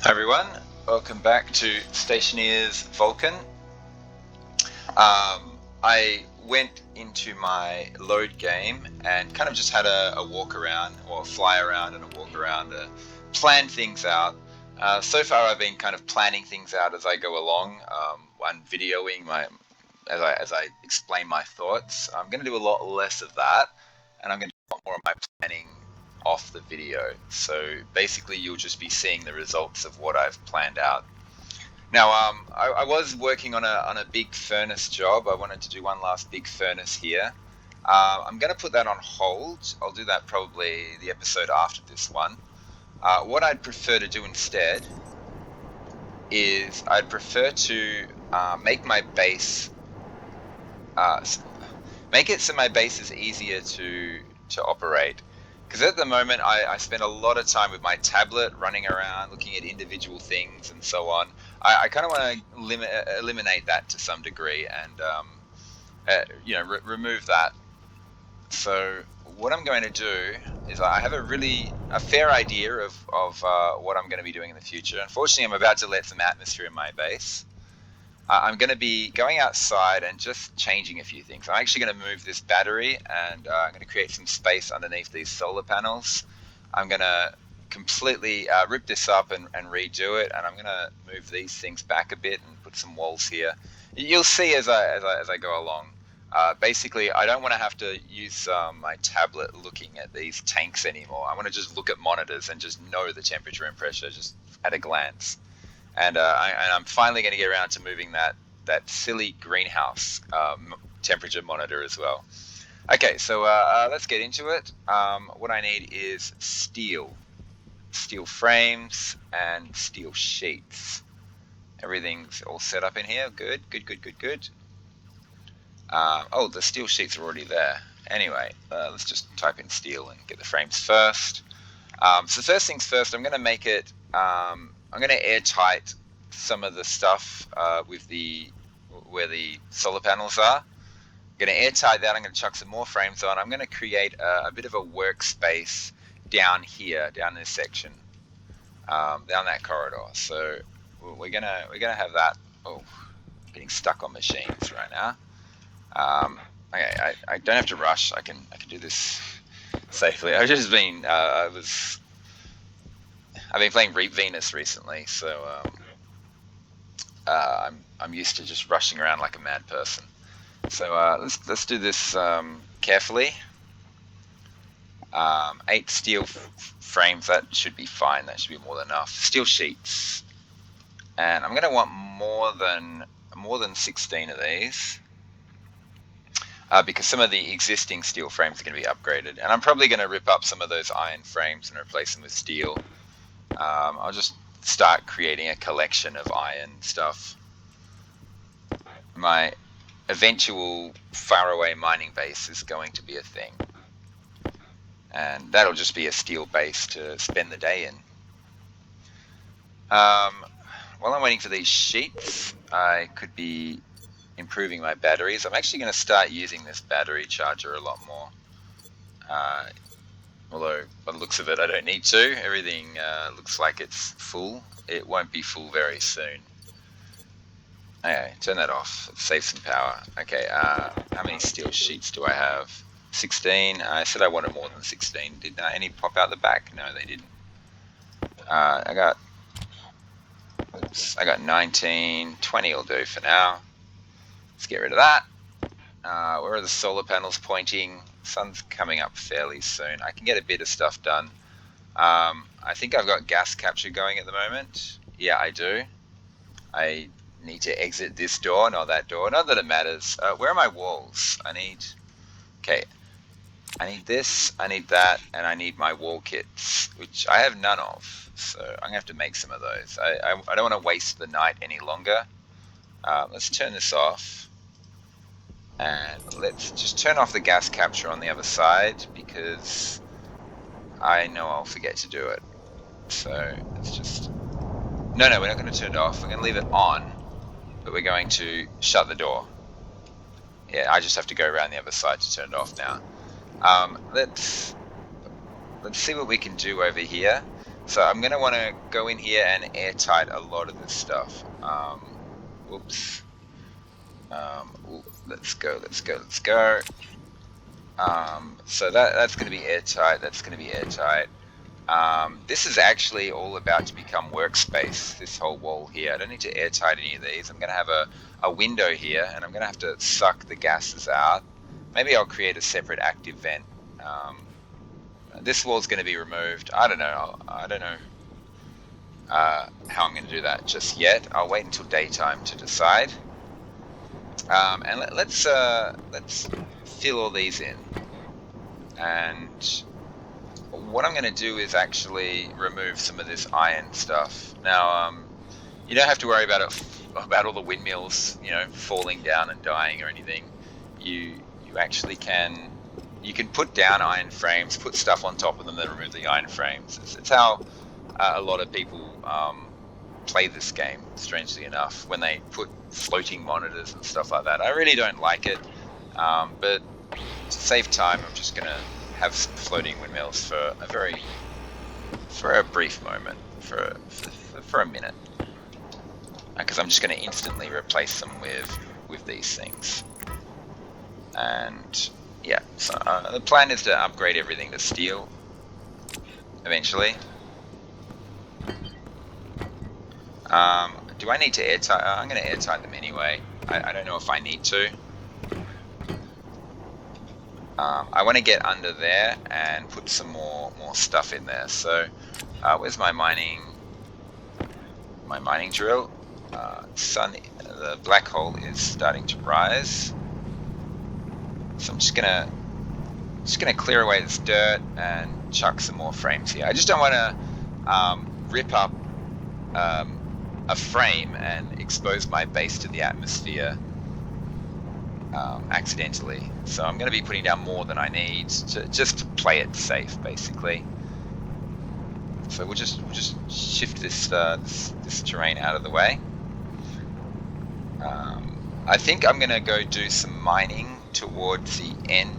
Everyone, welcome back to Stationeers Vulcan. I went into my load game and kind of just had a walk around, or a fly around and a walk around to plan things out. So far I've been kind of planning things out as I go along, and videoing as I explain my thoughts. I'm going to do a lot less of that, and I'm going to do a lot more of my planning off the video. So basically you'll just be seeing the results of what I've planned out. Now, I was working on a big furnace job. I wanted to do one last big furnace here. I'm going to put that on hold. I'll do that probably the episode after this one. What I'd prefer to do instead is I'd prefer to make my base, make it so my base is easier to operate. Because at the moment I spend a lot of time with my tablet running around looking at individual things and so on. I kind of want to eliminate that to some degree and remove that. So what I'm going to do is I have a fair idea of what I'm going to be doing in the future. Unfortunately, I'm about to let some atmosphere in my base. I'm going to be going outside and just changing a few things. I'm actually going to move this battery and I'm going to create some space underneath these solar panels. I'm going to completely rip this up and redo it, and I'm going to move these things back a bit and put some walls here. You'll see as I go along. Basically, I don't want to have to use my tablet looking at these tanks anymore. I want to just look at monitors and just know the temperature and pressure just at a glance. And I'm finally going to get around to moving that silly greenhouse temperature monitor as well. Okay, so let's get into it. What I need is steel frames, and steel sheets. Everything's all set up in here. Good. Oh, the steel sheets are already there. Anyway, let's just type in steel and get the frames first. So first things first, I'm going to make it. I'm going to airtight some of the stuff with where the solar panels are. I'm going to airtight that. I'm going to chuck some more frames on. I'm going to create a bit of a workspace down here, down this section, down that corridor. So we're gonna have that. Oh, I'm getting stuck on machines right now. Okay, I don't have to rush. I can do this safely. I've just been I've been playing Reap Venus recently, so I'm used to just rushing around like a mad person. So let's do this carefully. 8 steel frames, that should be fine. That should be more than enough. Steel sheets, and I'm going to want more than 16 of these. Because some of the existing steel frames are going to be upgraded, and I'm probably going to rip up some of those iron frames and replace them with steel. I'll just start creating a collection of iron stuff. My eventual faraway mining base is going to be a thing, and that'll just be a steel base to spend the day in. While I'm waiting for these sheets, I could be improving my batteries. I'm actually going to start using this battery charger a lot more. Although, by the looks of it, I don't need to. Everything looks like it's full. It won't be full very soon. Okay, turn that off. Save some power. Okay, how many steel sheets do I have? 16. I said I wanted more than 16. Did any pop out the back? No, they didn't. I got 19. 20 will do for now. Let's get rid of that. Where are the solar panels pointing? Sun's coming up fairly soon. I can get a bit of stuff done. I think I've got gas capture going at the moment. Yeah, I do. I need to exit this door, not that door. Not that it matters. Where are my walls? Okay. I need this, I need that, and I need my wall kits, which I have none of. So I'm going to have to make some of those. I don't want to waste the night any longer. Let's turn this off. And let's just turn off the gas capture on the other side, because I know I'll forget to do it. So let's just... No, we're not going to turn it off. We're going to leave it on, but we're going to shut the door. Yeah, I just have to go around the other side to turn it off now. Let's see what we can do over here. So I'm going to want to go in here and airtight a lot of this stuff. Whoops. Let's go. So that's going to be airtight. That's going to be airtight. This is actually all about to become workspace, this whole wall here. I don't need to airtight any of these. I'm going to have a window here, and I'm going to have to suck the gases out. Maybe I'll create a separate active vent. This wall's going to be removed. I don't know. I don't know how I'm going to do that just yet. I'll wait until daytime to decide. And let's fill all these in. And what I'm going to do is actually remove some of this iron stuff. Now, you don't have to worry about all the windmills, falling down and dying or anything. You actually can put down iron frames, put stuff on top of them, then remove the iron frames. It's how a lot of people play this game, strangely enough, when they put floating monitors and stuff like that. I really don't like it, but to save time, I'm just going to have some floating windmills for a brief moment, for a minute, because I'm just going to instantly replace them with these things. And yeah, so the plan is to upgrade everything to steel eventually. Do I need to airtight? I'm going to airtight them anyway. I don't know if I need to. I want to get under there and put some more stuff in there. So, where's my mining drill? The black hole is starting to rise. So I'm just gonna clear away this dirt and chuck some more frames here. I just don't want to rip up a frame and expose my base to the atmosphere accidentally. So I'm going to be putting down more than I need just to play it safe, basically. So we'll just shift this terrain out of the way. I think I'm going to go do some mining towards the end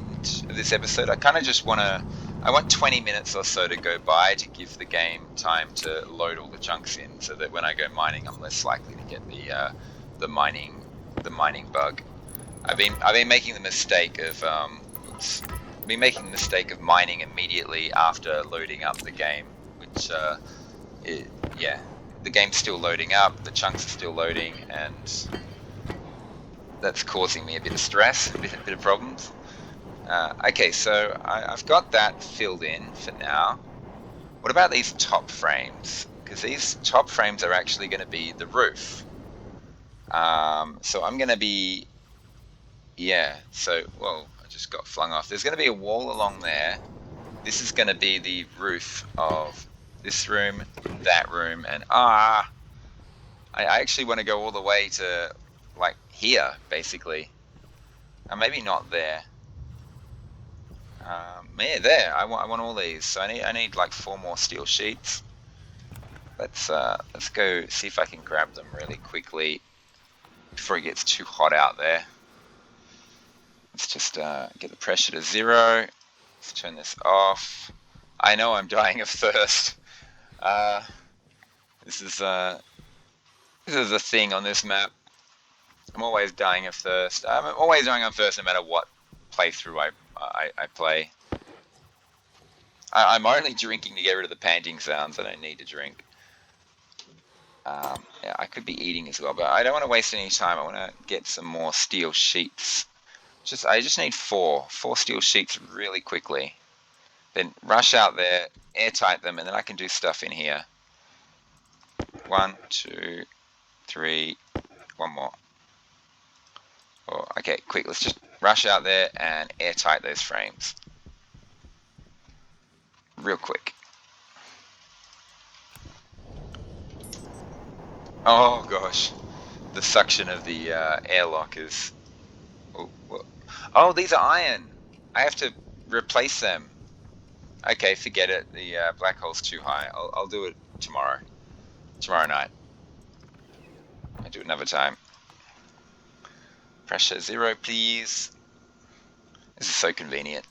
of this episode. I kind of just I want 20 minutes or so to go by to give the game time to load all the chunks in, so that when I go mining, I'm less likely to get the mining bug. I've been making the mistake of mining immediately after loading up the game, which the game's still loading up, the chunks are still loading, and that's causing me a bit of stress, a bit of problems. Okay, so I've got that filled in for now. What about these top frames? Because these top frames are actually going to be the roof. So I'm going to be... Yeah, so, whoa, I just got flung off. There's going to be a wall along there. This is going to be the roof of this room, that room, and I actually want to go all the way to, like, here, basically. Maybe not there. Yeah, there. I want all these. So I need like 4 more steel sheets. Let's go see if I can grab them really quickly before it gets too hot out there. Let's just get the pressure to 0. Let's turn this off. I know I'm dying of thirst. This is a thing on this map. I'm always dying of thirst. I'm always dying of thirst no matter what playthrough I play. I'm only drinking to get rid of the panting sounds. I don't need to drink. Yeah, I could be eating as well, but I don't want to waste any time. I want to get some more steel sheets. I just need 4 steel sheets really quickly. Then rush out there, airtight them, and then I can do stuff in here. 1, 2, 3, 1 more. Oh, okay, quick. Let's just rush out there and airtight those frames. Real quick. Oh gosh, the suction of the airlock is... Oh, these are iron. I have to replace them. Okay, forget it. The black hole's too high. I'll do it tomorrow night. I'll do it another time. Pressure 0, please. This is so convenient.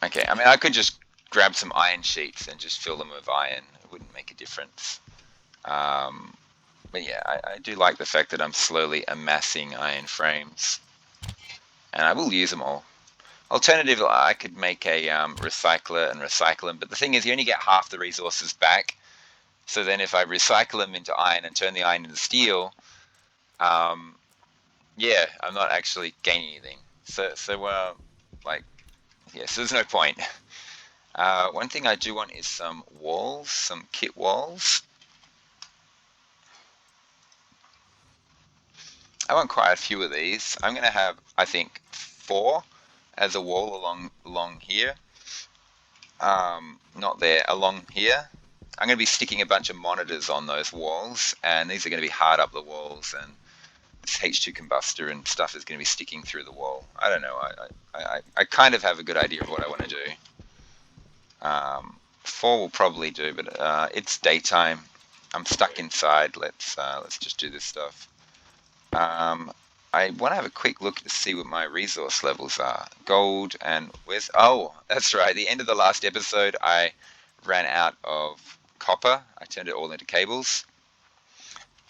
Okay, I mean, I could just grab some iron sheets and just fill them with iron. It wouldn't make a difference. Um, but yeah, I do like the fact that I'm slowly amassing iron frames, and I will use them all. Alternatively, I could make a recycler and recycle them, but the thing is, you only get half the resources back. So then, if I recycle them into iron and turn the iron into steel, um, yeah, I'm not actually gaining anything. So like, yeah, so there's no point. One thing I do want is some walls, some kit walls. I want quite a few of these. I'm going to have, I think, 4 as a wall along here. Not there, along here. I'm going to be sticking a bunch of monitors on those walls, and these are going to be hard up the walls, and this H2 combustor and stuff is going to be sticking through the wall. I don't know. I kind of have a good idea of what I want to do. 4 will probably do, but it's daytime. I'm stuck inside. Let's just do this stuff. I want to have a quick look to see what my resource levels are. Gold and with that's right. At the end of the last episode, I ran out of copper. I turned it all into cables,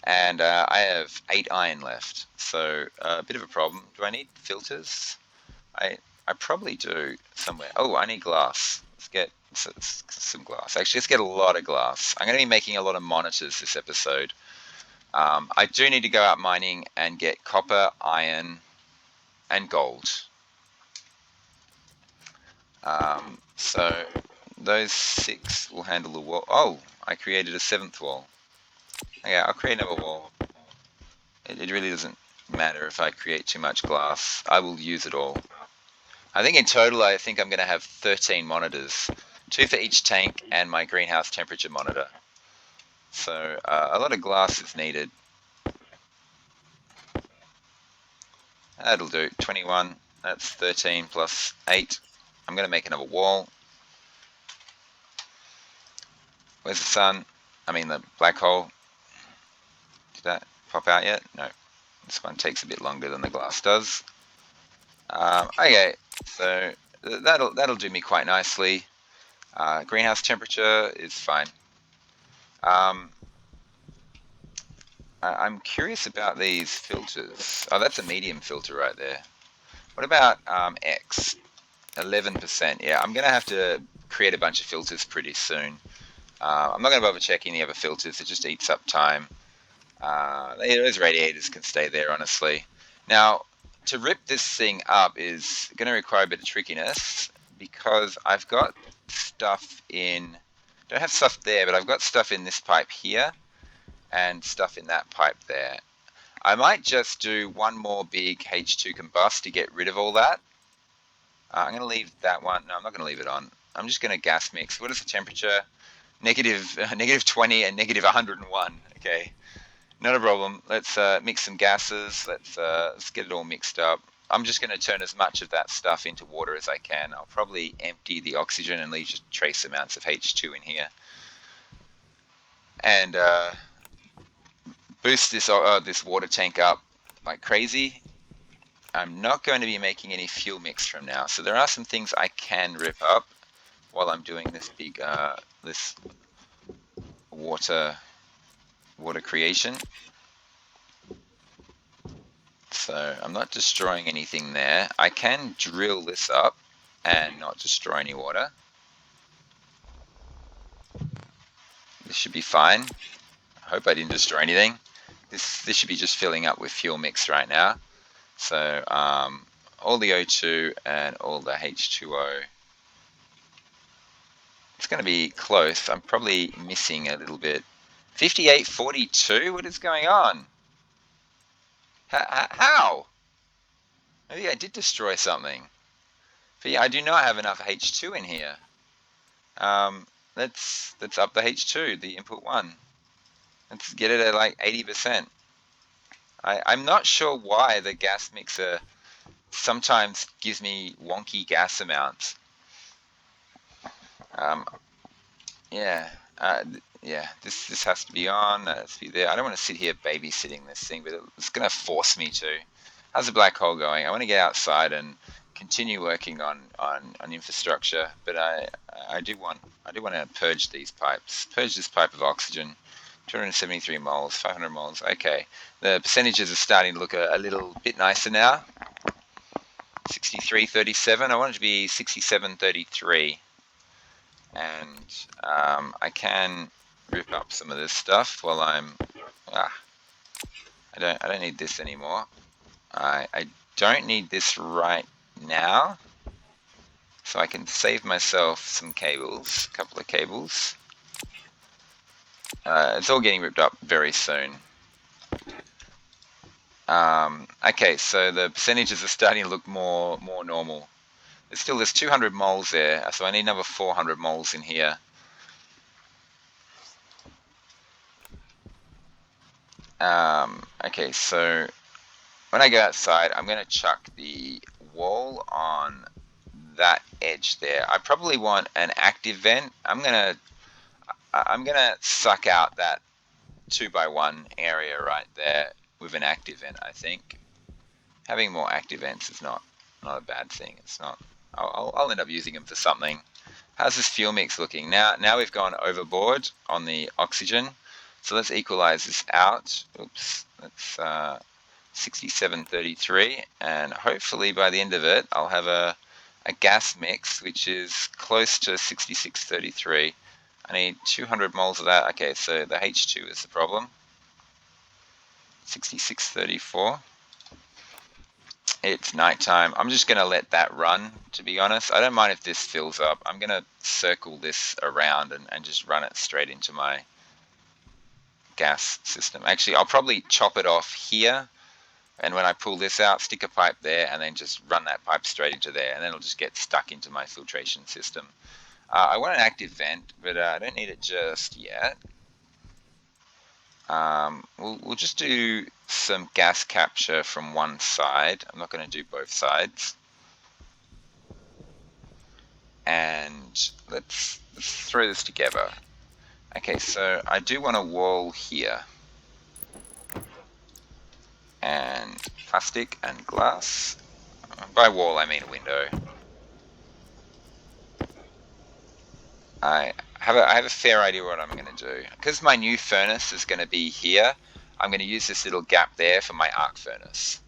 and I have 8 iron left. So a bit of a problem. Do I need filters? I I probably do somewhere. Oh, I need glass. Let's get some glass. Actually, let's get a lot of glass. I'm going to be making a lot of monitors this episode. I do need to go out mining and get copper, iron, and gold. So those 6 will handle the wall. Oh, I created a 7th wall. Okay, I'll create another wall. It really doesn't matter if I create too much glass. I will use it all. I think in total, I think I'm going to have 13 monitors, 2 for each tank and my greenhouse temperature monitor. So a lot of glass is needed. That'll do. 21. That's 13 plus 8. I'm going to make another wall. Where's the sun? I mean the black hole. Did that pop out yet? No. This one takes a bit longer than the glass does. Okay, so that'll do me quite nicely. Greenhouse temperature is fine. Um, I'm curious about these filters. Oh, that's a medium filter right there. What about X? 11%. Yeah, I'm going to have to create a bunch of filters pretty soon. I'm not going to bother checking the other filters. It just eats up time. Those radiators can stay there, honestly. Now, to rip this thing up is going to require a bit of trickiness because I've got stuff in... Don't have stuff there, but I've got stuff in this pipe here and stuff in that pipe there. I might just do one more big H2 combust to get rid of all that. I'm going to leave that one. No, I'm not going to leave it on. I'm just going to gas mix. What is the temperature? Negative 20 and negative 101. Okay, not a problem. Let's mix some gases. Let's get it all mixed up. I'm just going to turn as much of that stuff into water as I can. I'll probably empty the oxygen and leave just trace amounts of H2 in here. And boost this water tank up like crazy. I'm not going to be making any fuel mix from now, so there are some things I can rip up while I'm doing this big this water creation. So I'm not destroying anything there. I can drill this up and not destroy any water. This should be fine. I hope I didn't destroy anything. This should be just filling up with fuel mix right now. So all the O2 and all the H2O. It's going to be close. I'm probably missing a little bit. 5842? What is going on? How? Maybe I did destroy something. But yeah, I do not have enough H2 in here. Let's up the H2, the input one. Let's get it at like 80%. I'm not sure why the gas mixer sometimes gives me wonky gas amounts. Yeah, yeah. This has to be on. Let's be there. I don't want to sit here babysitting this thing, but it's going to force me to. How's the black hole going? I want to get outside and continue working on infrastructure, but I do want to purge these pipes, purge this pipe of oxygen. 273 moles, 500 moles. Okay, the percentages are starting to look a little bit nicer now. 63.37. I want it to be 67.33, and I can rip up some of this stuff while I'm. I don't need this anymore. I don't need this right now, so I can save myself some cables, a couple of cables. It's all getting ripped up very soon. Okay, so the percentages are starting to look more normal. There's 200 moles there, so I need another 400 moles in here. Okay, so when I go outside, I'm going to chuck the wall on that edge there. I probably want an active vent. I'm gonna suck out that 2x1 area right there with an active vent. I think having more active vents is not a bad thing. It's not. I'll end up using them for something. How's this fuel mix looking? Now we've gone overboard on the oxygen, so let's equalize this out. Oops, that's 67.33, and hopefully by the end of it I'll have a gas mix which is close to 66.33. I need 200 moles of that. Okay, so the H2 is the problem. 66.34. It's nighttime. I'm just going to let that run, to be honest. I don't mind if this fills up. I'm going to circle this around and just run it straight into my gas system. Actually, I'll probably chop it off here, and when I pull this out, stick a pipe there, and then just run that pipe straight into there, and then it'll just get stuck into my filtration system. I want an active vent, but I don't need it just yet. We'll just do some gas capture from one side. I'm not going to do both sides. And let's throw this together. Okay, so I do want a wall here. And plastic and glass. By wall, I mean a window. I have a fair idea what I'm going to do. Because my new furnace is going to be here, I'm going to use this little gap there for my arc furnace.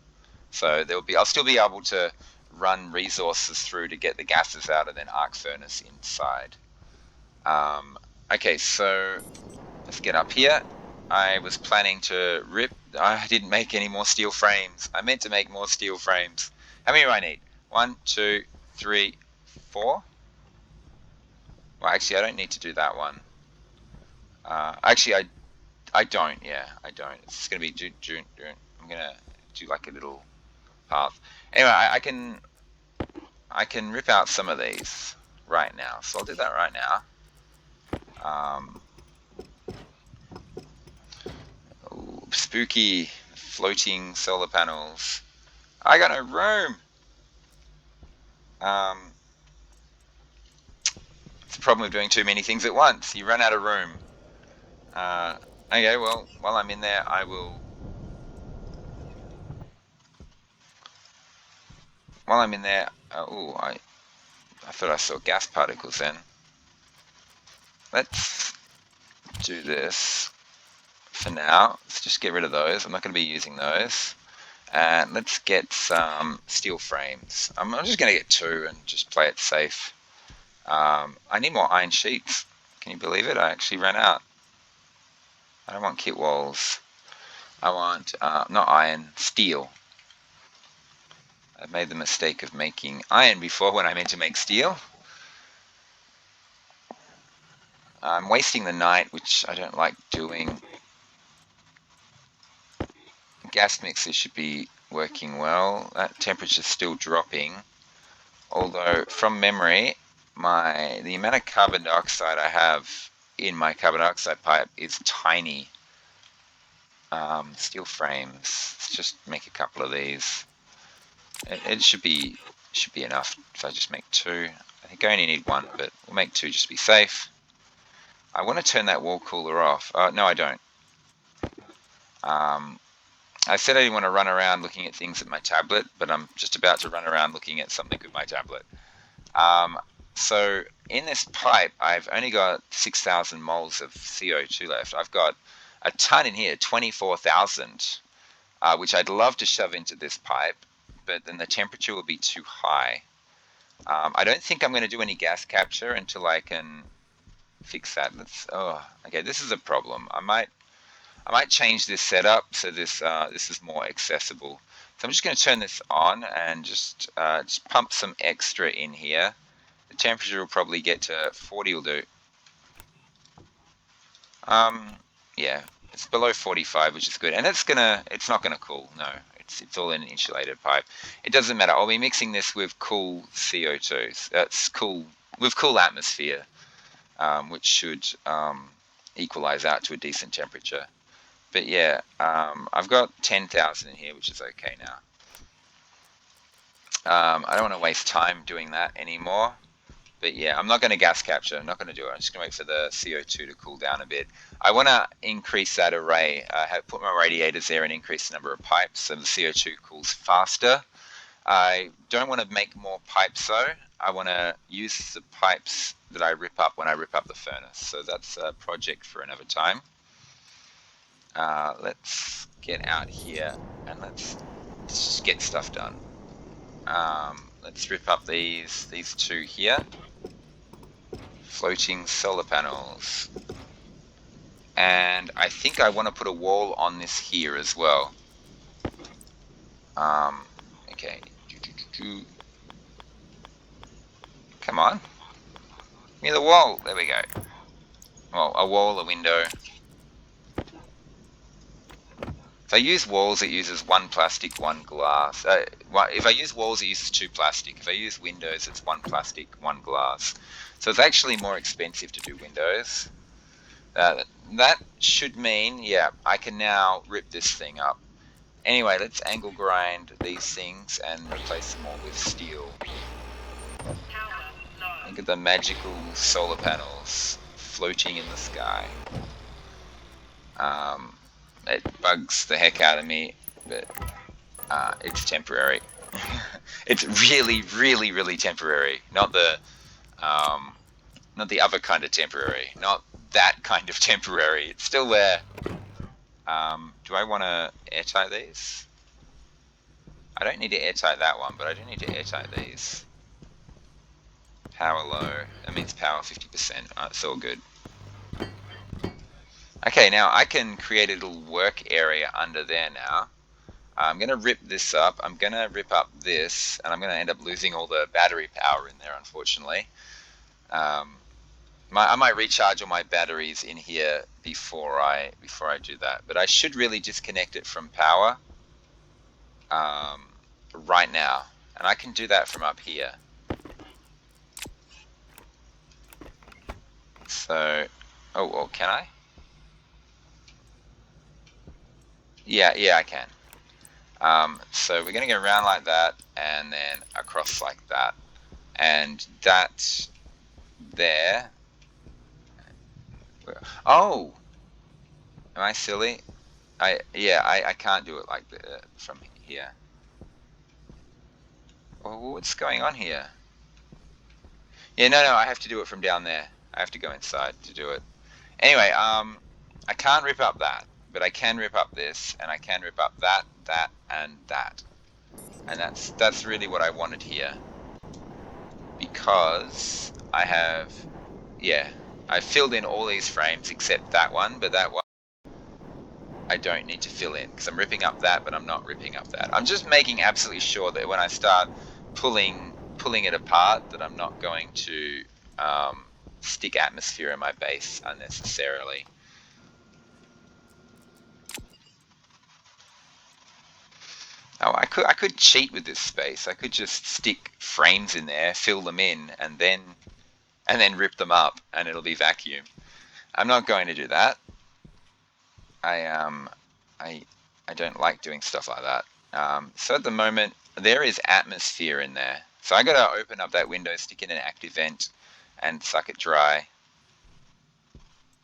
So I'll still be able to run resources through to get the gases out and then arc furnace inside. Okay, so let's get up here. I was planning to rip. I didn't make any more steel frames. I meant to make more steel frames. How many do I need? 1, 2, 3, 4. Well, actually, I don't need to do that one. Actually, I don't. Yeah, I don't. It's gonna be June. I'm gonna do like a little path. Anyway, I can rip out some of these right now. So I'll do that right now. Ooh, spooky floating solar panels. I got no room. It's the problem with doing too many things at once. You run out of room. Okay, well, while I'm in there, I will. While I'm in there, I thought I saw gas particles then. Let's do this for now. Let's just get rid of those. I'm not going to be using those. And let's get some steel frames. I'm just going to get 2 and just play it safe. I need more iron sheets. Can you believe it? I actually ran out. I don't want kit walls. I want, not iron, steel. I've made the mistake of making iron before when I meant to make steel. I'm wasting the night, which I don't like doing. Gas mixers should be working well. That temperature's still dropping. Although, from memory, the amount of carbon dioxide I have in my carbon dioxide pipe is tiny. Steel frames. Let's just make a couple of these. It should be enough if I just make 2. I think I only need 1, but we'll make 2 just to be safe. I want to turn that wall cooler off. No, I don't. I said I didn't want to run around looking at things at my tablet, but I'm just about to run around looking at something with my tablet. Um, so in this pipe, I've only got 6,000 moles of CO2 left. I've got a ton in here, 24,000, which I'd love to shove into this pipe, but then the temperature will be too high. I don't think I'm going to do any gas capture until I can fix that. Okay, this is a problem. I might change this setup so this is more accessible. So I'm just going to turn this on and just pump some extra in here. The temperature will probably get to 40 will do. Yeah, it's below 45, which is good, and it's not gonna cool. No, it's all in an insulated pipe. It doesn't matter. I'll be mixing this with cool CO2. That's cool with cool atmosphere, which should equalize out to a decent temperature. But yeah, I've got 10,000 in here, which is okay now. I don't want to waste time doing that anymore. But yeah, I'm not going to gas capture. I'm not going to do it. I'm just going to wait for the CO2 to cool down a bit. I want to increase that array. Put my radiators there and increase the number of pipes so the CO2 cools faster. I don't want to make more pipes though. I want to use the pipes that I rip up when I rip up the furnace. So that's a project for another time. Let's get out here and let's just get stuff done. Let's rip up these two here. Floating solar panels. And I think I want to put a wall on this here as well. Okay. Come on. Give me the wall. There we go. Well, a wall, a window. If I use walls, it uses one plastic, one glass. If I use walls, it uses two plastic. If I use windows, it's one plastic, one glass. So it's actually more expensive to do windows. That should mean, yeah, I can now rip this thing up. Anyway, let's angle grind these things and replace them all with steel. Look at the magical solar panels floating in the sky. It bugs the heck out of me, but it's temporary. It's really, really, really temporary. Not the other kind of temporary. Not that kind of temporary. It's still there. Do I want to airtight these? I don't need to airtight that one, but I do need to airtight these. Power low. That means power 50%. It's all good. Okay, now I can create a little work area under there now. I'm going to rip this up. I'm going to rip up this, and I'm going to end up losing all the battery power in there, unfortunately. I might recharge all my batteries in here before I do that. But I should really disconnect it from power right now, and I can do that from up here. So, oh well, can I? Yeah, I can. So we're going to go around like that, and then across like that, and that there. Oh, am I silly? I can't do it like from here. Well, what's going on here? Yeah, no, I have to do it from down there. I have to go inside to do it. Anyway, I can't rip up that, but I can rip up this, and I can rip up that, and that. And that's really what I wanted here. Because I filled in all these frames except that one, but that one I don't need to fill in because I'm ripping up that, but I'm not ripping up that. I'm just making absolutely sure that when I start pulling it apart, that I'm not going to stick atmosphere in my base unnecessarily. Oh, I could cheat with this space. I could just stick frames in there, fill them in, and then rip them up, and it'll be vacuum. I'm not going to do that. I don't like doing stuff like that. So at the moment, there is atmosphere in there. So I got to open up that window, stick in an active vent, and suck it dry.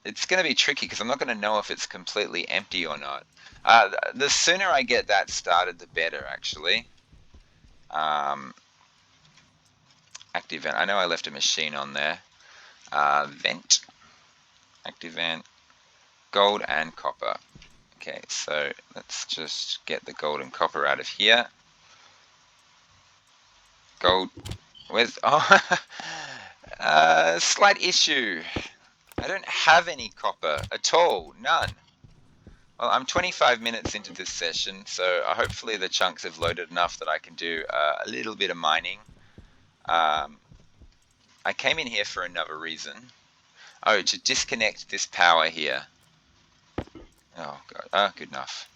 it's going to be tricky because I'm not going to know if it's completely empty or not. The sooner I get that started, the better, actually. Um, active vent. I know I left a machine on there. Vent, active vent, gold and copper. Okay, so let's just get the gold and copper out of here. Gold. Where's... Oh, slight issue. I don't have any copper at all. None. Well, I'm 25 minutes into this session, so hopefully the chunks have loaded enough that I can do a little bit of mining. I came in here for another reason. Oh, to disconnect this power here. Oh, God. Oh, good enough.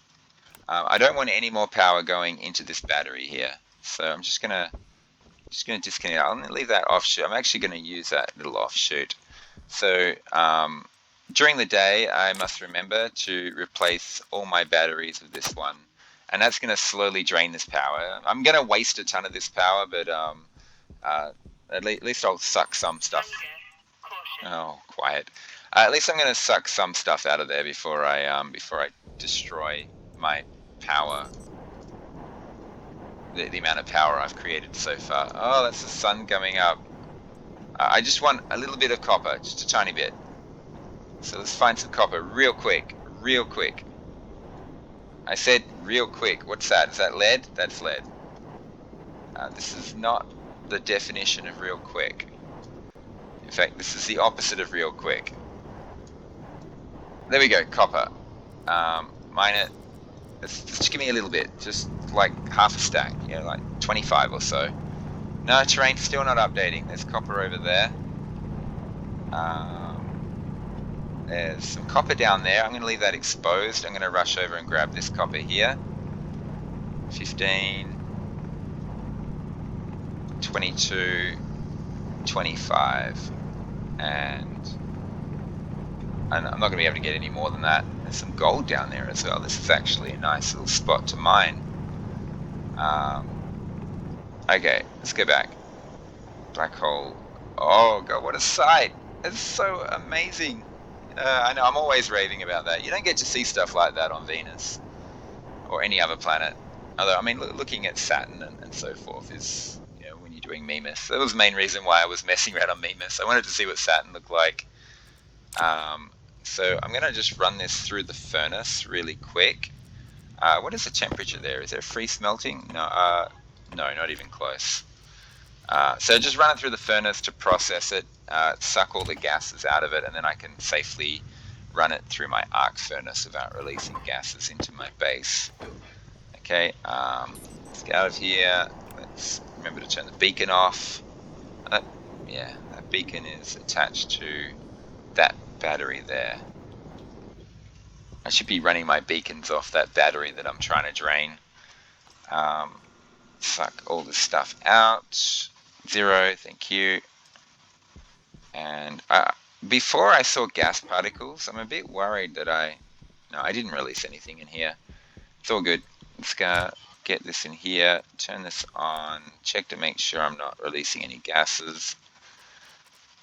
I don't want any more power going into this battery here. So I'm just gonna disconnect. I'm gonna leave that offshoot. I'm actually gonna use that little offshoot. So during the day, I must remember to replace all my batteries with this one, and that's gonna slowly drain this power. I'm gonna waste a ton of this power, but at least I'll suck some stuff. Oh, quiet. At least I'm gonna suck some stuff out of there before I destroy my power. The amount of power I've created so far. Oh, that's the sun coming up. I just want a little bit of copper, just a tiny bit. So let's find some copper real quick, real quick. I said real quick. What's that? Is that lead? That's lead. This is not the definition of real quick. In fact, this is the opposite of real quick. There we go, copper. Mine it. Just give me a little bit, just like half a stack, like 25 or so. No, terrain's still not updating. There's copper over there. There's some copper down there. I'm going to leave that exposed. I'm going to rush over and grab this copper here. 15, 22, 25. And I'm not going to be able to get any more than that. There's some gold down there as well. This is actually a nice little spot to mine. Okay, let's go back. Black hole. Oh god, what a sight! It's so amazing. I know, I'm always raving about that. You don't get to see stuff like that on Venus or any other planet. Although, I mean, looking at Saturn and so forth is, when you're doing Mimas. That was the main reason why I was messing around on Mimas. I wanted to see what Saturn looked like. So I'm going to just run this through the furnace really quick. What is the temperature there? Is there free smelting? No, no, not even close. So just run it through the furnace to process it, suck all the gases out of it, and then I can safely run it through my arc furnace without releasing gases into my base. Okay, let's get out of here. Let's remember to turn the beacon off. Yeah, that beacon is attached to that battery there. I should be running my beacons off that battery that I'm trying to drain. Suck all this stuff out. 0, thank you. And before I saw gas particles, I'm a bit worried that no, I didn't release anything in here. It's all good. Let's go get this in here, turn this on, check to make sure I'm not releasing any gases.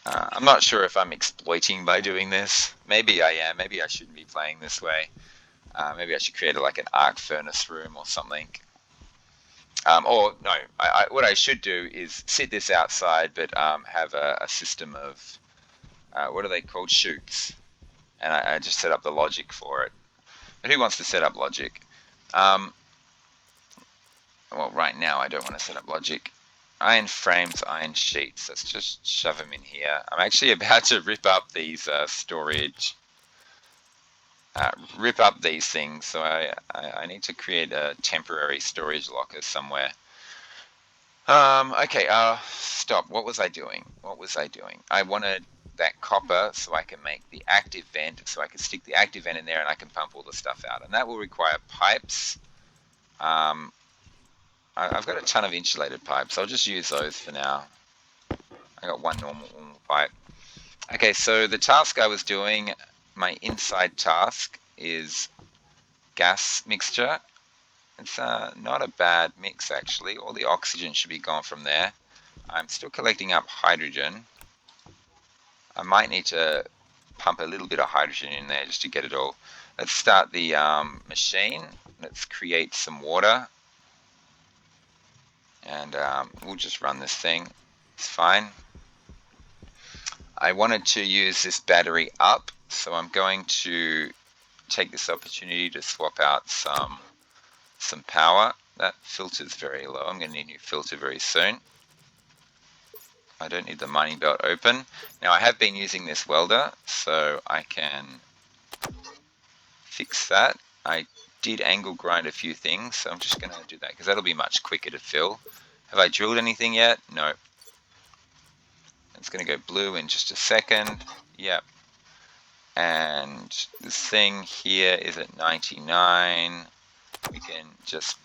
I'm not sure if I'm exploiting by doing this. Maybe I am. Maybe I shouldn't be playing this way. Maybe I should create like an arc furnace room or something. Or no, what I should do is sit this outside, but have a system of what are they called? Chutes. And I just set up the logic for it. But who wants to set up logic? Well, right now I don't want to set up logic. Iron frames, iron sheets. Let's just shove them in here. I'm actually about to rip up these storage. Rip up these things. So I need to create a temporary storage locker somewhere. Okay, stop. What was I doing? I wanted that copper so I can make the active vent, so I can stick the active vent in there and I can pump all the stuff out. And that will require pipes. I've got a ton of insulated pipes. I'll just use those for now. I got one normal pipe. Okay, so the task I was doing, my inside task is gas mixture. It's not a bad mix actually. All the oxygen should be gone from there. I'm still collecting up hydrogen. I might need to pump a little bit of hydrogen in there just to get it all. Let's start the machine. Let's create some water. And we'll just run this thing. It's fine. I wanted to use this battery up, so I'm going to take this opportunity to swap out some power. That filter's very low. I'm going to need a new filter very soon. I don't need the mining belt open. Now I have been using this welder, so I can fix that. I did angle grind a few things, so I'm just going to do that because that'll be much quicker to fill. Have I drilled anything yet? No. It's going to go blue in just a second. Yep. And this thing here is at 99. We can just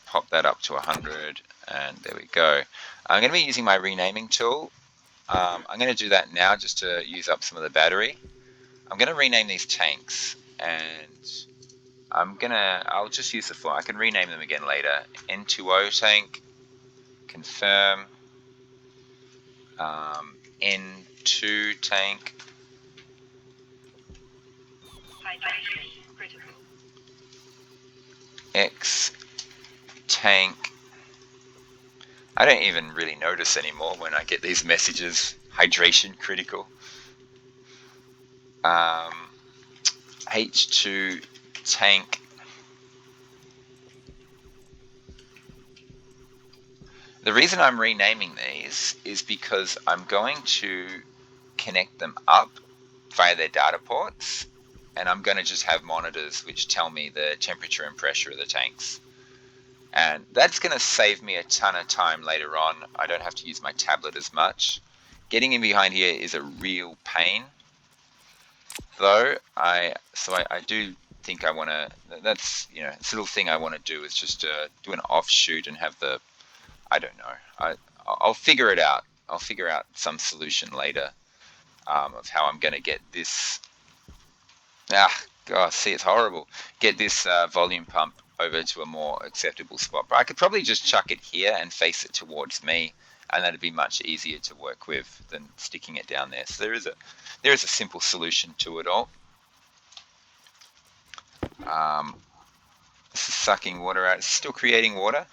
pop that up to 100, and there we go. I'm going to be using my renaming tool. I'm going to do that now just to use up some of the battery. I'm going to rename these tanks, and I'll just use the file. I can rename them again later. N2O tank, confirm, N2 tank, X tank. I don't even really notice anymore when I get these messages. Hydration critical. H2 tank. The reason I'm renaming these is because I'm going to connect them up via their data ports, and I'm going to just have monitors which tell me the temperature and pressure of the tanks. And that's going to save me a ton of time later on. I don't have to use my tablet as much. Getting in behind here is a real pain, though. I do think I want to. That's this little thing I want to do is just do an offshoot and have the. I don't know. I'll figure it out. I'll figure out some solution later of how I'm going to get this. God, see, it's horrible. Get this volume pump over to a more acceptable spot. But I could probably just chuck it here and face it towards me, and that'd be much easier to work with than sticking it down there. So there is a simple solution to it all. This is sucking water out. It's still creating water.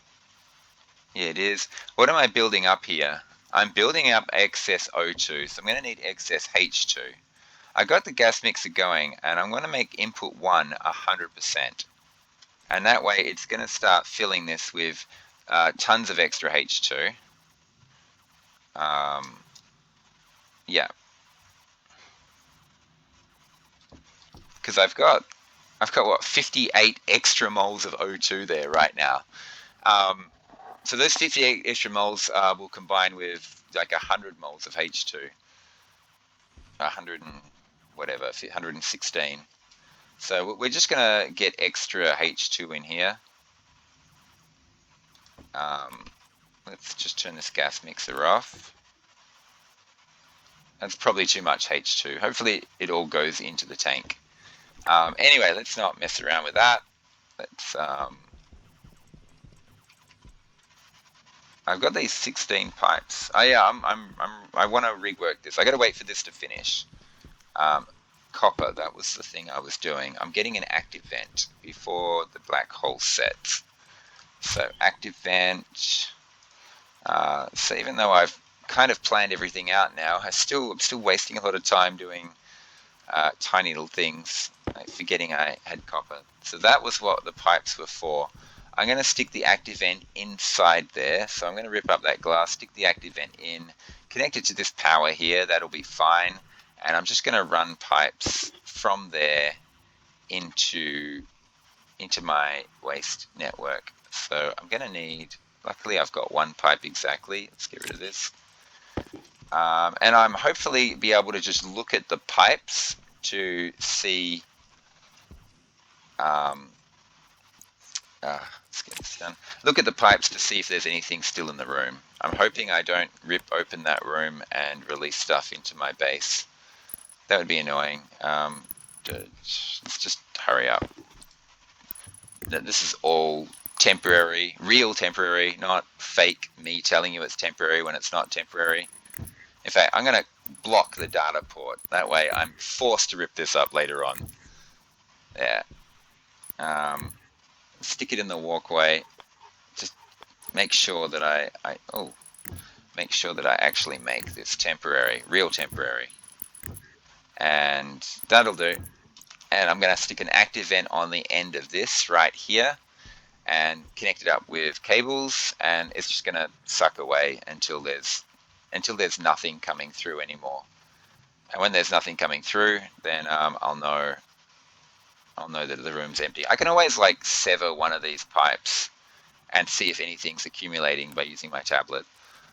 Yeah, it is. What am I building up here? I'm building up excess O2, so I'm going to need excess H2. I got the gas mixer going, and I'm going to make input 1 100%. And that way it's going to start filling this with tons of extra H2. Yeah. Because I've got what, 58 extra moles of O2 there right now. So those 58 extra moles will combine with like 100 moles of H2. 100 and whatever, 116. So we're just going to get extra H2 in here. Let's just turn this gas mixer off. That's probably too much H2. Hopefully it all goes into the tank. Anyway, let's not mess around with that. Let's. I've got these 16 pipes. Oh yeah, I want to rework this. I got to wait for this to finish. Copper, that was the thing I was doing. I'm getting an active vent before the black hole sets. So active vent. So even though I've kind of planned everything out now, I'm still wasting a lot of time doing tiny little things, like forgetting I had copper. So that was what the pipes were for. I'm going to stick the active vent inside there. So I'm going to rip up that glass, stick the active vent in, connect it to this power here. That'll be fine. And I'm just going to run pipes from there into my waste network. So I'm going to need, luckily I've got one pipe exactly. Let's get rid of this. And I'm hopefully be able to just look at the pipes to see, let's get this done. Look at the pipes to see if there's anything still in the room. I'm hoping I don't rip open that room and release stuff into my base. That would be annoying. Let's just hurry up. This is all temporary, real temporary, not fake me telling you it's temporary when it's not temporary. In fact, I'm going to block the data port. That way I'm forced to rip this up later on. Yeah. Stick it in the walkway. Just make sure that make sure that I actually make this temporary, real temporary. And that'll do. And I'm going to stick an active vent on the end of this right here and connect it up with cables, and it's just going to suck away until there's nothing coming through anymore. And when there's nothing coming through, then I'll know that the room's empty. I can always like sever one of these pipes and see if anything's accumulating by using my tablet.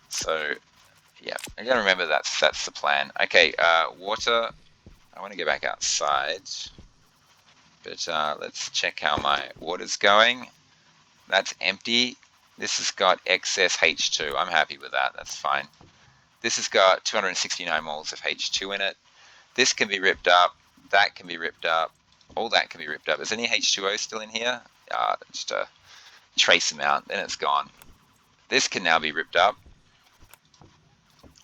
So yeah, I gotta remember that's the plan. Okay, water. I want to go back outside, but let's check how my water's going. That's empty. This has got excess H2. I'm happy with that. That's fine. This has got 269 moles of H2 in it. This can be ripped up. That can be ripped up. All that can be ripped up. Is any H2O still in here? Just a trace amount, then it's gone. This can now be ripped up,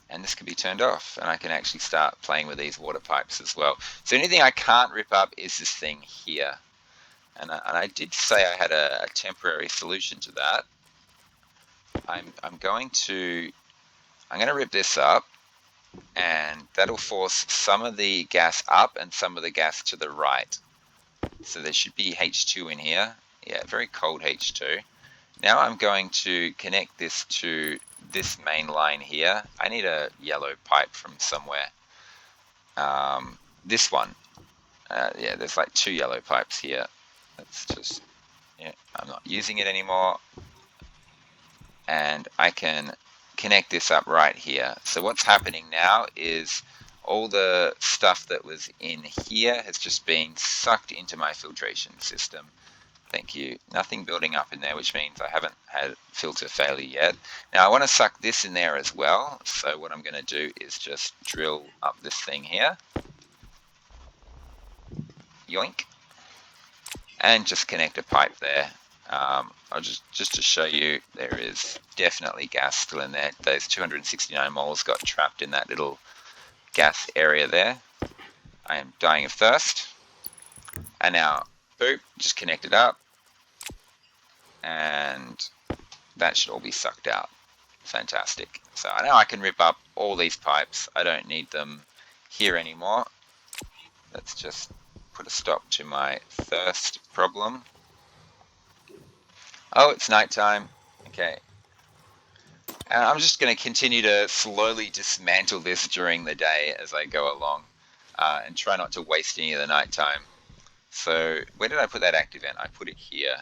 and this can be turned off, and I can actually start playing with these water pipes as well. So anything I can't rip up is this thing here. And I did say I had a temporary solution to that. I'm going to rip this up, and that'll force some of the gas up and some of the gas to the right. So there should be H2 in here. Yeah, very cold H2. Now I'm going to connect this to this main line here. I need a yellow pipe from somewhere. This one. Yeah, there's like 2 yellow pipes here. Let's just, yeah, I'm not using it anymore. And I can connect this up right here. So what's happening now is all the stuff that was in here has just been sucked into my filtration system. Thank you. Nothing building up in there, which means I haven't had filter failure yet. Now I want to suck this in there as well. So what I'm going to do is just drill up this thing here. Yoink. And just connect a pipe there. I'll just to show you, there is definitely gas still in there. Those 269 moles got trapped in that little gas area there. I am dying of thirst. And now, boop, just connect it up. And that should all be sucked out. Fantastic. So now I can rip up all these pipes. I don't need them here anymore. Let's just put a stop to my thirst problem. Oh, it's nighttime. Okay. And I'm just going to continue to slowly dismantle this during the day as I go along, and try not to waste any of the nighttime. So where did I put that active vent? I put it here.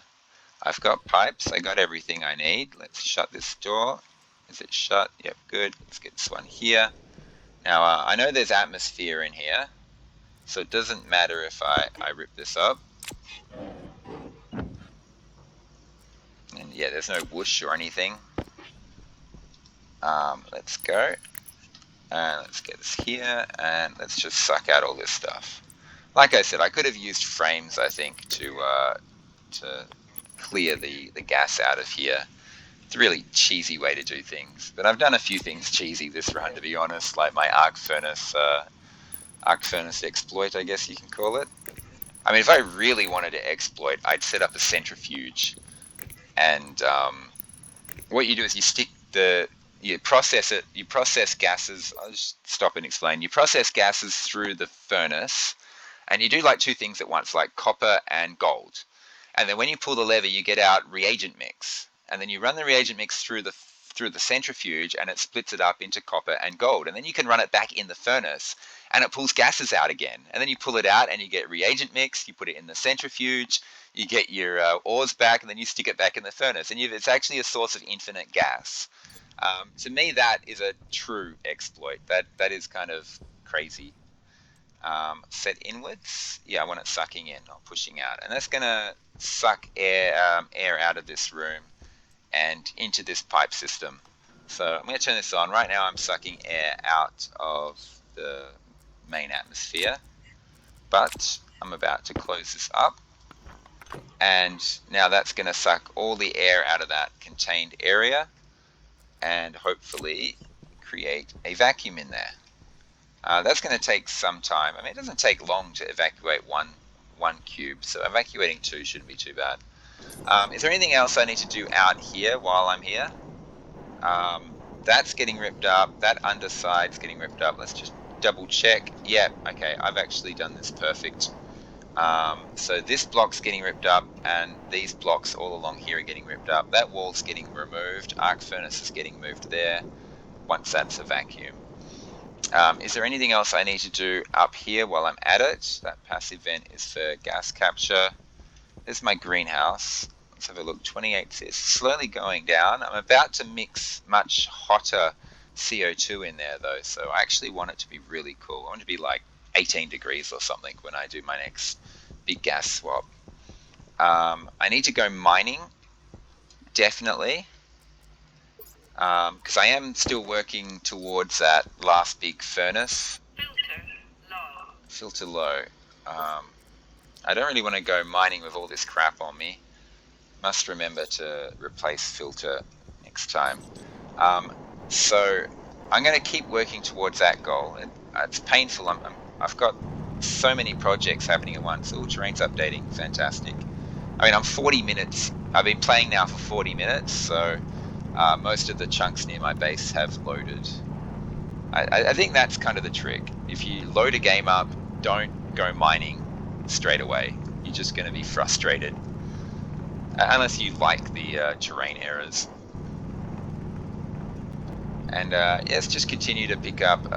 I've got pipes. I got everything I need. Let's shut this door. Is it shut? Yep, good. Let's get this one here. Now, I know there's atmosphere in here, so it doesn't matter if I rip this up. And yeah, there's no whoosh or anything. Let's go. And let's get this here, and let's just suck out all this stuff. Like I said, I could have used frames, I think, to clear the gas out of here. It's a really cheesy way to do things, but I've done a few things cheesy this run, to be honest, like my arc furnace exploit, I guess you can call it. I mean, if I really wanted to exploit, I'd set up a centrifuge, and what you do is you process it, you process gases. I'll just stop and explain. You process gases through the furnace, and you do like 2 things at once, like copper and gold. And then when you pull the lever, you get out reagent mix, and then you run the reagent mix through the centrifuge, and it splits it up into copper and gold. And then you can run it back in the furnace, and it pulls gases out again. And then you pull it out, and you get reagent mix. You put it in the centrifuge, you get your ores back, and then you stick it back in the furnace, and it's actually a source of infinite gas. To me, that is a true exploit. That is kind of crazy. Set inwards. Yeah, I want it sucking in, not pushing out, and that's going to suck air out of this room and into this pipe system. So I'm going to turn this on. Right now I'm sucking air out of the main atmosphere, but I'm about to close this up, and now that's going to suck all the air out of that contained area and hopefully create a vacuum in there. That's going to take some time. I mean, it doesn't take long to evacuate one cube, so evacuating two shouldn't be too bad. Is there anything else I need to do out here while I'm here? That's getting ripped up. That underside's getting ripped up. Let's just double check. Yeah, okay, I've actually done this perfect. So this block's getting ripped up, and these blocks all along here are getting ripped up. That wall's getting removed. Arc furnace is getting moved there once that's a vacuum. Is there anything else I need to do up here while I'm at it? That passive vent is for gas capture. There's my greenhouse. Let's have a look. 28 is slowly going down. I'm about to mix much hotter CO2 in there though, so I actually want it to be really cool. I want it to be like 18 degrees or something when I do my next big gas swap. I need to go mining, definitely, because I am still working towards that last big furnace. Filter low. I don't really want to go mining with all this crap on me. Must remember to replace filter next time. So I'm going to keep working towards that goal. It's painful. I've got so many projects happening at once. All terrain's updating. Fantastic. I mean, I'm 40 minutes. I've been playing now for 40 minutes, so most of the chunks near my base have loaded. I think that's kind of the trick. If you load a game up, don't go mining straight away. You're just going to be frustrated. Unless you like the terrain errors. And yes, just continue to pick up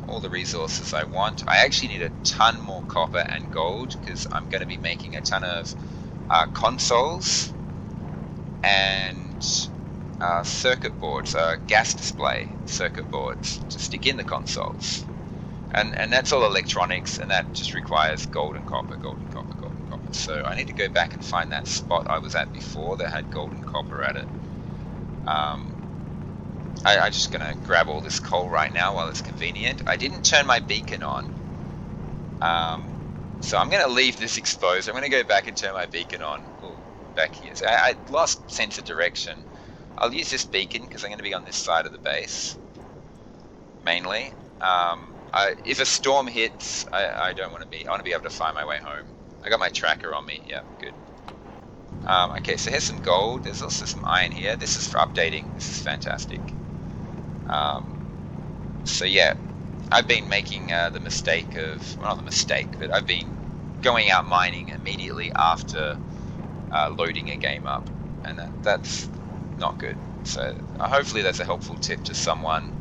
all the resources I want. I actually need a ton more copper and gold because I'm going to be making a ton of consoles and circuit boards, gas display circuit boards to stick in the consoles. And that's all electronics, and that just requires gold and copper, gold and copper, gold and copper. So I need to go back and find that spot I was at before that had gold and copper at it. I'm just going to grab all this coal right now while it's convenient. I didn't turn my beacon on. So I'm going to leave this exposed. I'm going to go back and turn my beacon on. Ooh, back here. So I lost sense of direction. I'll use this beacon because I'm going to be on this side of the base, mainly. If a storm hits, I don't want to be. I want to be able to find my way home. I got my tracker on me. Yeah, good. Okay, so here's some gold. There's also some iron here. This is for updating. This is fantastic. So yeah, I've been making the mistake of, well, not the mistake, but I've been going out mining immediately after loading a game up, and that's not good. So hopefully that's a helpful tip to someone.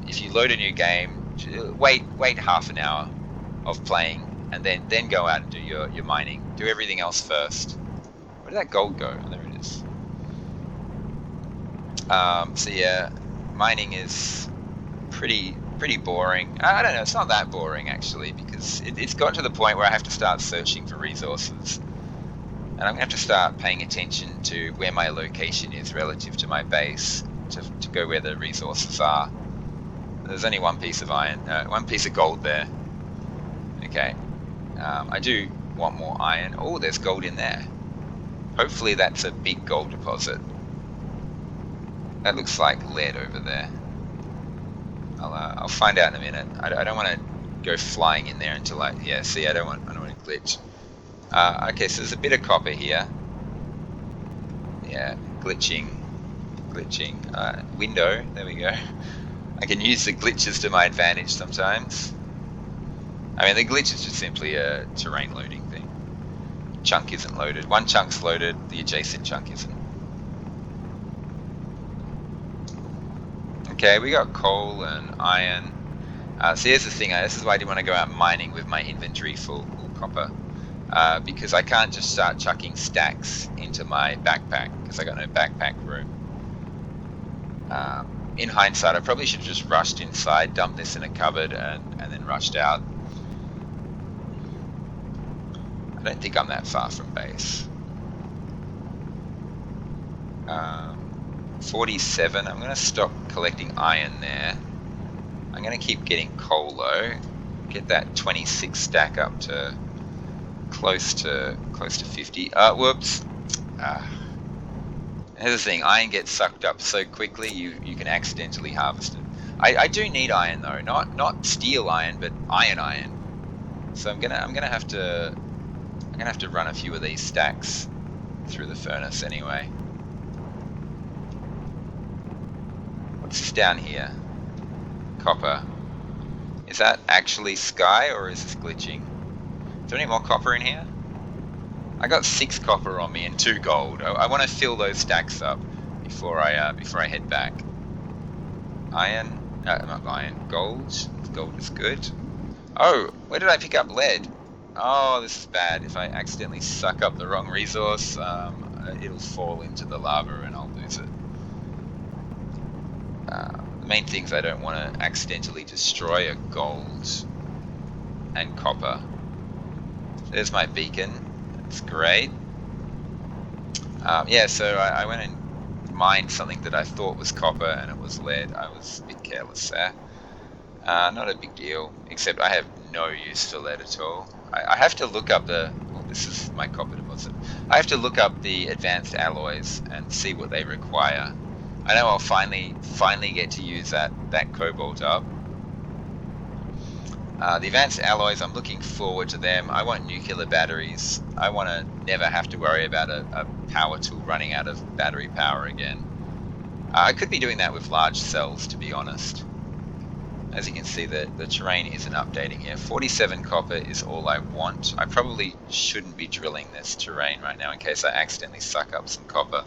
If you load a new game, wait half an hour of playing, and then go out and do your mining. Do everything else first. Where did that gold go? Oh, there it is. So yeah, mining is pretty boring. I don't know, it's not that boring actually, because it's gotten to the point where I have to start searching for resources, and I'm going to have to start paying attention to where my location is relative to my base to go where the resources are. There's only one piece of iron, one piece of gold there. Okay, I do want more iron. Oh, there's gold in there. Hopefully that's a big gold deposit. That looks like lead over there. I'll find out in a minute. I don't want to go flying in there until see, I don't want to glitch. Okay, so there's a bit of copper here. Yeah, glitching. Window, there we go. I can use the glitches to my advantage sometimes. I mean, the glitch is just simply a terrain loading thing. Chunk isn't loaded. One chunk's loaded, the adjacent chunk isn't. Okay, we got coal and iron. So here's the thing, this is why I didn't want to go out mining with my inventory full copper. Because I can't just start chucking stacks into my backpack, because I got no backpack room. In hindsight, I probably should have just rushed inside, dumped this in a cupboard, and then rushed out. I don't think I'm that far from base. 47, I'm going to stop collecting iron there. I'm going to keep getting coal though. Get that 26 stack up to close to 50. Whoops. Here's the thing, iron gets sucked up so quickly you can accidentally harvest it. I do need iron though, not steel iron, but iron. So I'm gonna have to run a few of these stacks through the furnace anyway. What's this down here? Copper. Is that actually sky or is this glitching? Is there any more copper in here? I got 6 copper on me and 2 gold. I want to fill those stacks up before I head back. Iron? No, not iron. Gold. Gold is good. Oh, where did I pick up lead? Oh, this is bad. If I accidentally suck up the wrong resource, it'll fall into the lava and I'll lose it. The main things I don't want to accidentally destroy are gold and copper. There's my beacon. That's great. Yeah, so I went and mined something that I thought was copper and it was lead. I was a bit careless there. Not a big deal, except I have no use for lead at all. I have to look up the... Well, this is my copper deposit. I have to look up the advanced alloys and see what they require. I know I'll finally get to use that cobalt up. The advanced alloys, I'm looking forward to them. I want nuclear batteries. I want to never have to worry about a power tool running out of battery power again. I could be doing that with large cells, to be honest. As you can see, the terrain isn't updating here. 47 copper is all I want. I probably shouldn't be drilling this terrain right now in case I accidentally suck up some copper.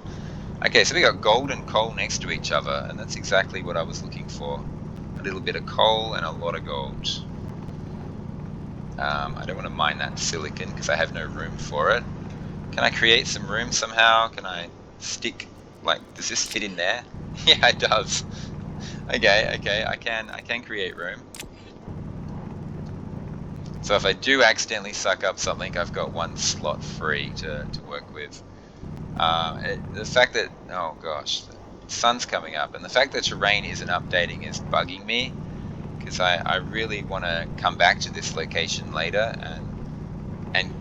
Okay, so we got gold and coal next to each other, and that's exactly what I was looking for. A little bit of coal and a lot of gold. I don't want to mine that silicon because I have no room for it. Can I create some room somehow? Can I stick, like, does this fit in there? Yeah, it does. Okay, I can create room. So if I do accidentally suck up something, I've got 1 slot free to work with. The fact that, oh gosh, the sun's coming up, and the fact that terrain isn't updating is bugging me, because I really want to come back to this location later and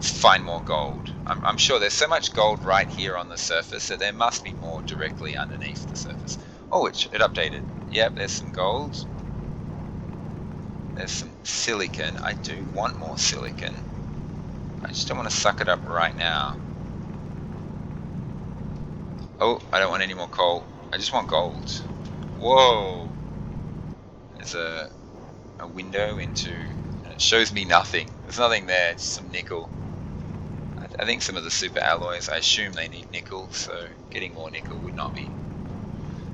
find more gold. I'm sure there's so much gold right here on the surface, so there must be more directly underneath the surface. Oh, it updated. Yep, there's some gold. There's some silicon. I do want more silicon. I just don't want to suck it up right now. Oh, I don't want any more coal. I just want gold. Whoa! There's a window into... It shows me nothing. There's nothing there, just some nickel. I think some of the super alloys, I assume they need nickel, so getting more nickel would not be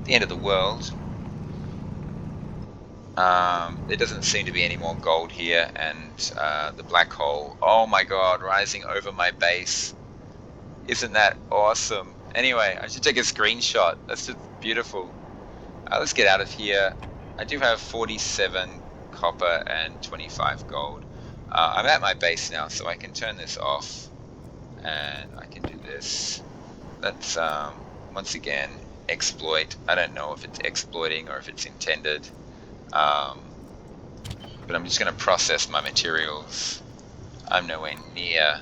the end of the world. There doesn't seem to be any more gold here, and the black hole, oh my god, rising over my base. Isn't that awesome? Anyway, I should take a screenshot. That's just beautiful. Let's get out of here. I do have 47 copper and 25 gold. I'm at my base now, so I can turn this off, and I can do this. Let's, once again, exploit. I don't know if it's exploiting or if it's intended. But I'm just going to process my materials. I'm nowhere near.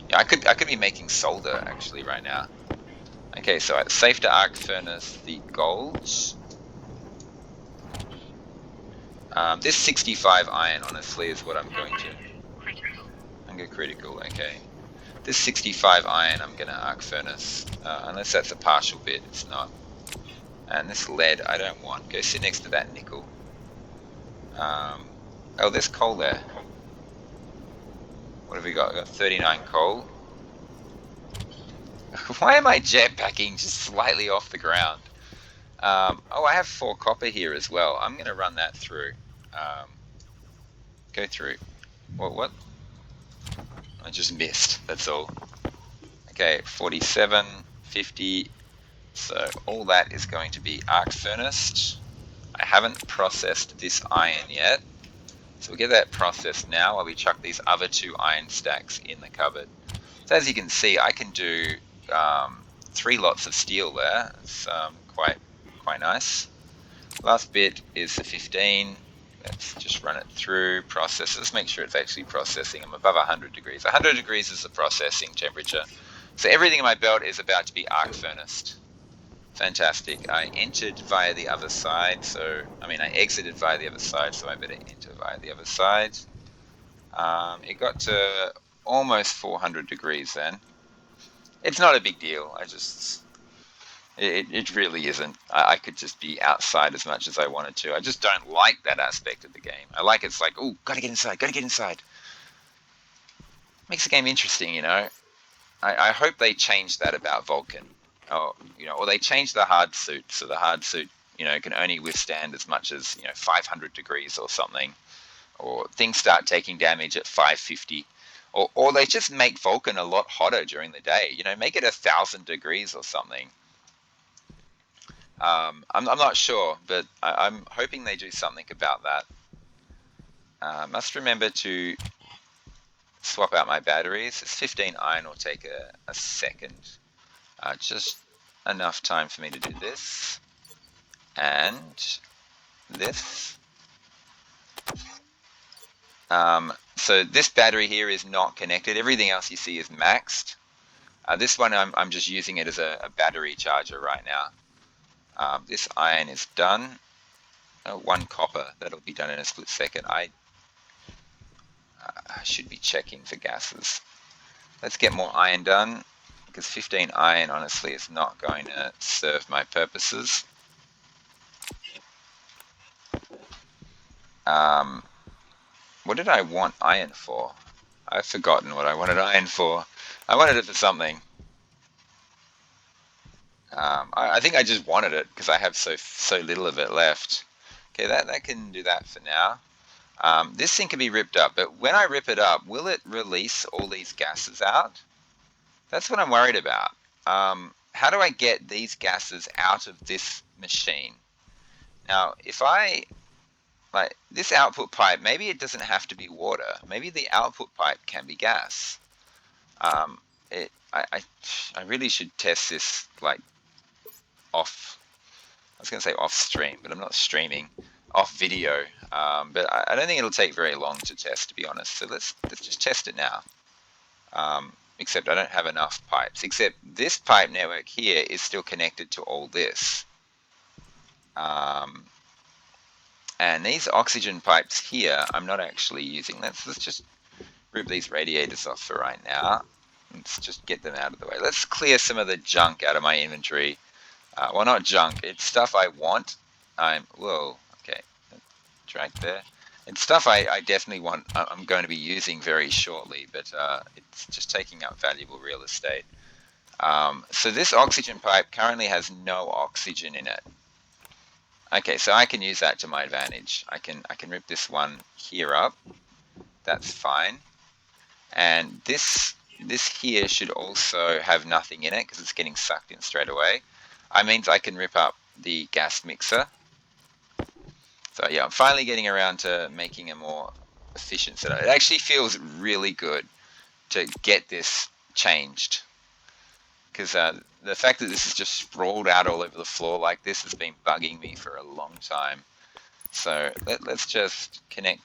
Yeah, I could be making solder actually right now. Okay, so it's safe to arc furnace the golds. This 65 iron, honestly, is what I'm going to. I'm going to critical. Okay, this 65 iron, I'm going to arc furnace, unless that's a partial bit. It's not. And this lead, I don't want. Go sit next to that nickel. Oh, there's coal there. What have we got? We've got 39 coal. Why am I jetpacking just slightly off the ground? Oh, I have 4 copper here as well. I'm going to run that through. Go through. What? I just missed. That's all. Okay, 47, 50. So all that is going to be arc furnace. I haven't processed this iron yet. So we'll get that processed now while we chuck these other 2 iron stacks in the cupboard. So as you can see, I can do 3 lots of steel there. It's quite nice. Last bit is the 15. Let's just run it through, process. Let's make sure it's actually processing. I'm above 100 degrees. 100 degrees is the processing temperature. So everything in my belt is about to be arc furnace. Fantastic. I entered via the other side, so I exited via the other side, so I better enter via the other side. It got to almost 400 degrees then. It's not a big deal. It really isn't. I could just be outside as much as I wanted to. I just don't like that aspect of the game. I like it's like, oh, gotta get inside, gotta get inside. Makes the game interesting, you know. I hope they change that about Vulcan, or they change the hard suit so the hard suit, can only withstand as much as 500 degrees or something, or things start taking damage at 550, or they just make Vulcan a lot hotter during the day. Make it 1,000 degrees or something. I'm not sure, but I'm hoping they do something about that. Must remember to swap out my batteries. This 15 iron will take a second. Just enough time for me to do this and this. So this battery here is not connected. Everything else you see is maxed. This one I'm just using it as a battery charger right now. This iron is done. One copper, that'll be done in a split second. I should be checking for gases. Let's get more iron done, because 15 iron honestly is not going to serve my purposes. What did I want iron for? I've forgotten what I wanted iron for. I wanted it for something. I think I just wanted it because I have so little of it left. Okay, that can do that for now. This thing can be ripped up, but when I rip it up, will it release all these gases out? That's what I'm worried about. How do I get these gases out of this machine? Now, if I, like, this output pipe, maybe it doesn't have to be water. Maybe the output pipe can be gas. I really should test this, like, off. I was going to say off stream, but I'm not streaming. Off video. But I don't think it'll take very long to test, to be honest. So let's just test it now. Except I don't have enough pipes. Except this pipe network here is still connected to all this. And these oxygen pipes here, I'm not actually using. Let's just rip these radiators off for right now. Let's just get them out of the way. Let's clear some of the junk out of my inventory. Well, not junk. It's stuff I want. Whoa, okay. Drag there. It's stuff I definitely want. I'm going to be using very shortly, but it's just taking up valuable real estate. So this oxygen pipe currently has no oxygen in it. Okay, so I can use that to my advantage. I can rip this one here up. That's fine. And this here should also have nothing in it because it's getting sucked in straight away. I means I can rip up the gas mixer. So yeah, I'm finally getting around to making a more efficient setup. It actually feels really good to get this changed, because the fact that this is just sprawled out all over the floor like this has been bugging me for a long time. So let's just connect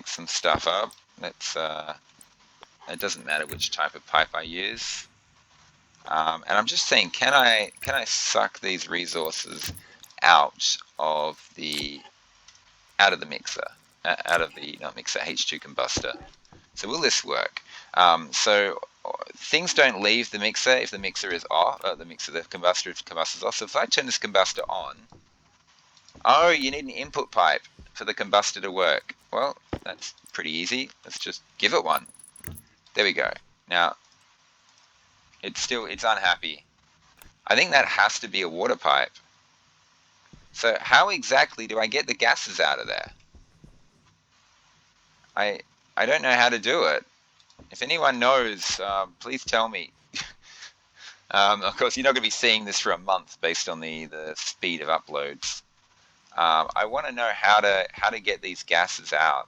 some stuff up. It doesn't matter which type of pipe I use. And I'm just saying, can I suck these resources out of the mixer, out of the not mixer H2 combustor? So will this work? So things don't leave the mixer if the mixer is off. The combustor, if the combustor's off. So if I turn this combustor on, oh, you need an input pipe for the combustor to work. Well, that's pretty easy. Let's just give it one. There we go. Now, it's unhappy. I think that has to be a water pipe. So how exactly do I get the gases out of there? I don't know how to do it. If anyone knows, please tell me. Of course, you're not going to be seeing this for a month based on the speed of uploads. I want to know how to get these gases out.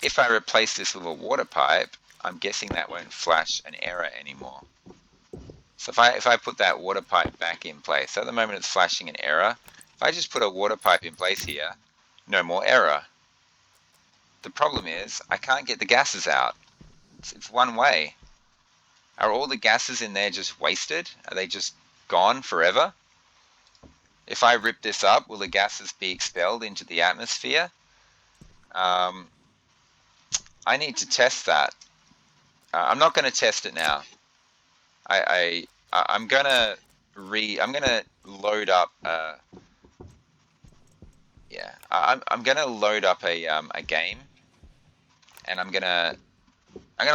If I replace this with a water pipe, I'm guessing that won't flash an error anymore. So if I put that water pipe back in place, so at the moment it's flashing an error. If I just put a water pipe in place here, no more error. The problem is I can't get the gases out. It's one way. Are all the gases in there just wasted? Are they just gone forever? If I rip this up, will the gases be expelled into the atmosphere? Um, I need to test that. I'm not going to test it now. I'm gonna I'm gonna load up. Yeah, I'm gonna load up a game, and I'm gonna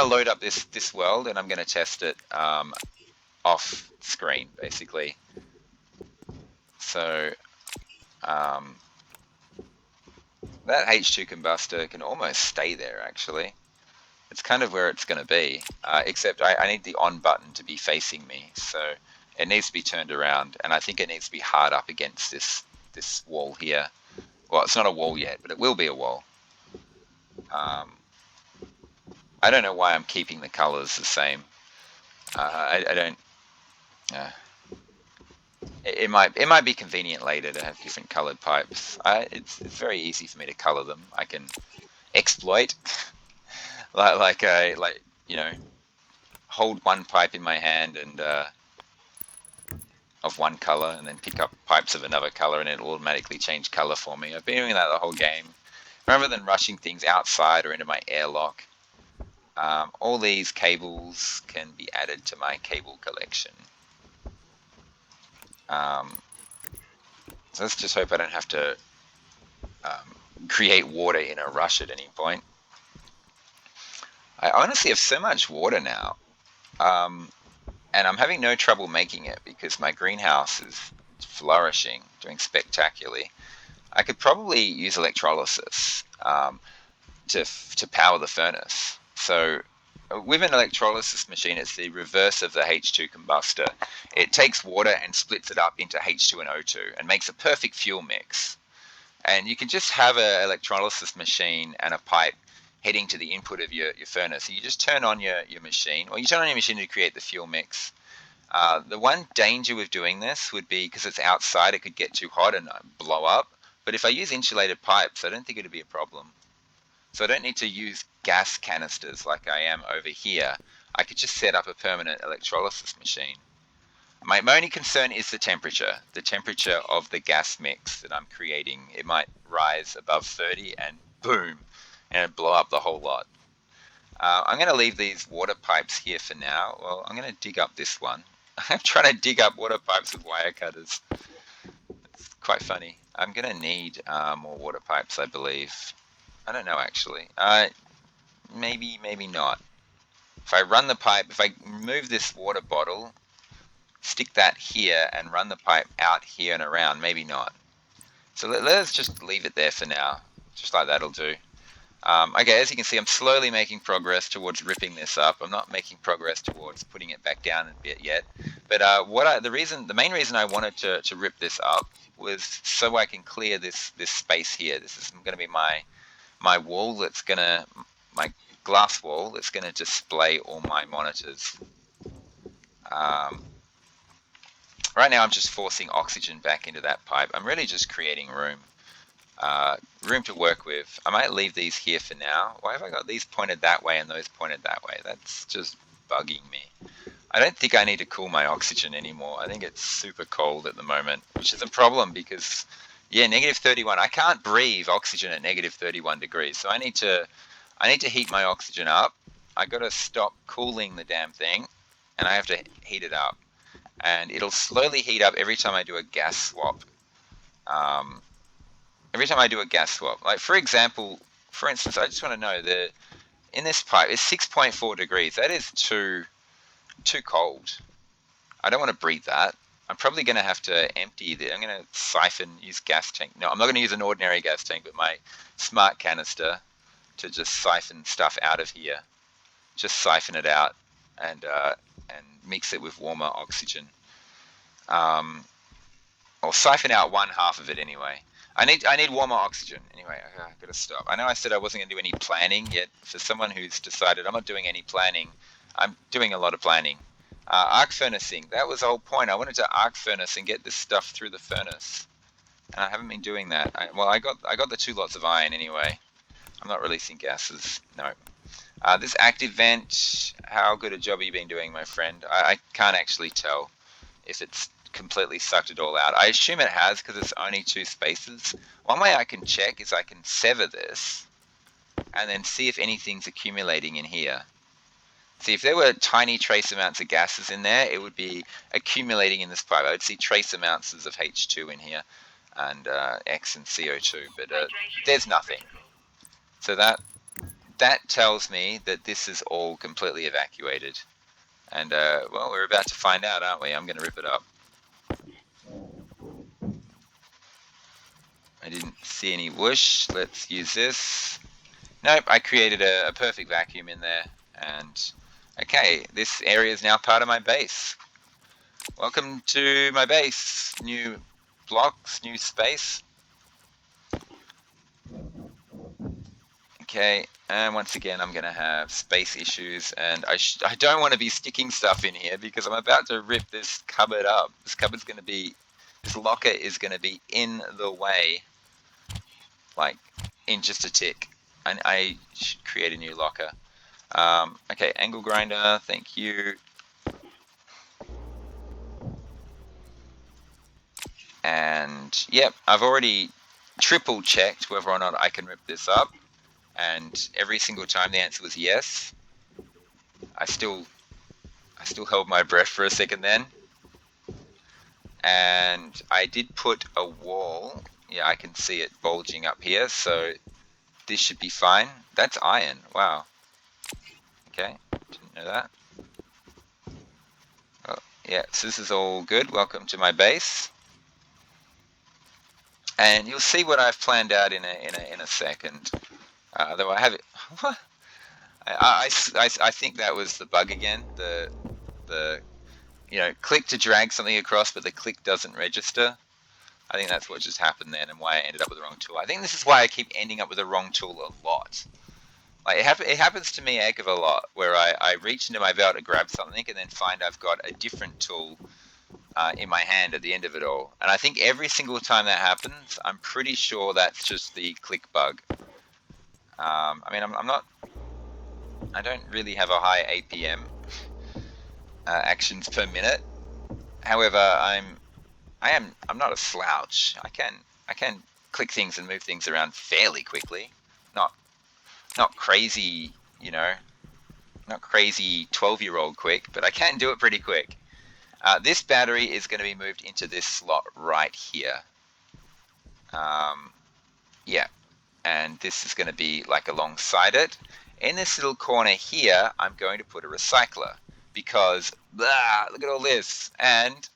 load up this world, and I'm gonna test it off screen basically. So um, that H2 combustor can almost stay there actually. It's kind of where it's going to be, except I need the on button to be facing me, so it needs to be turned around, and I think it needs to be hard up against this wall here. Well, it's not a wall yet, but it will be a wall. I don't know why I'm keeping the colors the same. I don't. Uh, it might be convenient later to have different colored pipes. It's very easy for me to color them. I can exploit like you know hold one pipe in my hand and of one color, and then pick up pipes of another color, and it'll automatically change color for me. I've been doing that the whole game, rather than rushing things outside or into my airlock. All these cables can be added to my cable collection. So let's just hope I don't have to create water in a rush at any point. I honestly have so much water now, and I'm having no trouble making it because my greenhouse is flourishing, doing spectacularly. I could probably use electrolysis to power the furnace. So with an electrolysis machine, it's the reverse of the H2 combustor. It takes water and splits it up into H2 and O2 and makes a perfect fuel mix. And you can just have an electrolysis machine and a pipe heading to the input of your furnace. So you just turn on your machine, or you turn on your machine to create the fuel mix. The one danger with doing this would be because it's outside, it could get too hot and blow up. But if I use insulated pipes, I don't think it'd be a problem. So I don't need to use gas canisters like I am over here. I could just set up a permanent electrolysis machine. My only concern is the temperature of the gas mix that I'm creating. It might rise above 30 and boom, and it'd blow up the whole lot. I'm going to leave these water pipes here for now. Well, I'm going to dig up this one. I'm trying to dig up water pipes with wire cutters. It's quite funny. I'm going to need more water pipes, I believe. I don't know, actually. Maybe not. If I run the pipe, if I remove this water bottle, stick that here and run the pipe out here and around, maybe not. So let's just leave it there for now. Just like that'll do. Okay, as you can see, I'm slowly making progress towards ripping this up. I'm not making progress towards putting it back down a bit yet. But the main reason I wanted to rip this up was so I can clear this space here. This is going to be my wall that's gonna my glass wall that's gonna display all my monitors. Right now I'm just forcing oxygen back into that pipe. I'm really just creating room to work with. I might leave these here for now. Why have I got these pointed that way and those pointed that way? That's just bugging me. I don't think I need to cool my oxygen anymore. I think it's super cold at the moment, which is a problem because, yeah, -31. I can't breathe oxygen at -31 degrees. So I need to heat my oxygen up. I got to stop cooling the damn thing, and I have to heat it up. And it'll slowly heat up every time I do a gas swap. Every time I do a gas swap, like for instance, I just want to know that in this pipe, it's 6.4 degrees. That is too cold. I don't want to breathe that. I'm probably going to have to empty the. I'm going to use gas tank. No, I'm not going to use an ordinary gas tank, but my smart canister to just siphon stuff out of here. Just siphon it out and mix it with warmer oxygen. Or siphon out one half of it anyway. I need warmer oxygen. Anyway, I gotta stop. I know I said I wasn't gonna do any planning, yet for someone who's decided I'm not doing any planning, I'm doing a lot of planning. Arc furnacing, that was the whole point. I wanted to arc furnace and get this stuff through the furnace. And I haven't been doing that. I got the 2 lots of iron anyway. I'm not releasing gases, no. This active vent, how good a job have you been doing, my friend? I can't actually tell if it's completely sucked it all out. I assume it has because it's only 2 spaces. One way I can check is I can sever this and then see if anything's accumulating in here. See, if there were tiny trace amounts of gases in there, it would be accumulating in this pipe. I would see trace amounts of H2 in here and X and CO2, but there's nothing. So that tells me that this is all completely evacuated. And, well, we're about to find out, aren't we? I'm going to rip it up. I didn't see any whoosh. Let's use this. Nope, I created a perfect vacuum in there. And, okay, this area is now part of my base. Welcome to my base. New blocks, new space. Okay, and once again, I'm going to have space issues, and I don't want to be sticking stuff in here because I'm about to rip this cupboard up. This locker is going to be in the way, like, in just a tick. And I should create a new locker. Okay, angle grinder, thank you. And, yep, I've already triple checked whether or not I can rip this up. And every single time the answer was yes. I still held my breath for a second then. And I did put a wall. Yeah, I can see it bulging up here, so this should be fine. That's iron. Wow. Okay, didn't know that. Oh, yeah, so this is all good. Welcome to my base. And you'll see what I've planned out in a second. Though I have it. What? I think that was the bug again. The click to drag something across, but the click doesn't register. I think that's what just happened then, and why I ended up with the wrong tool. I think this is why I keep ending up with the wrong tool a lot. Like it happens to me a heck of a lot, where I reach into my belt to grab something and then find I've got a different tool in my hand at the end of it all. And I think every single time that happens, I'm pretty sure that's just the click bug. I mean, I don't really have a high APM actions per minute. However, I'm not a slouch. I can click things and move things around fairly quickly. Not crazy, not crazy 12-year-old quick, but I can do it pretty quick. This battery is going to be moved into this slot right here. Yeah, and this is going to be like alongside it. In this little corner here, I'm going to put a recycler because, look at all this. And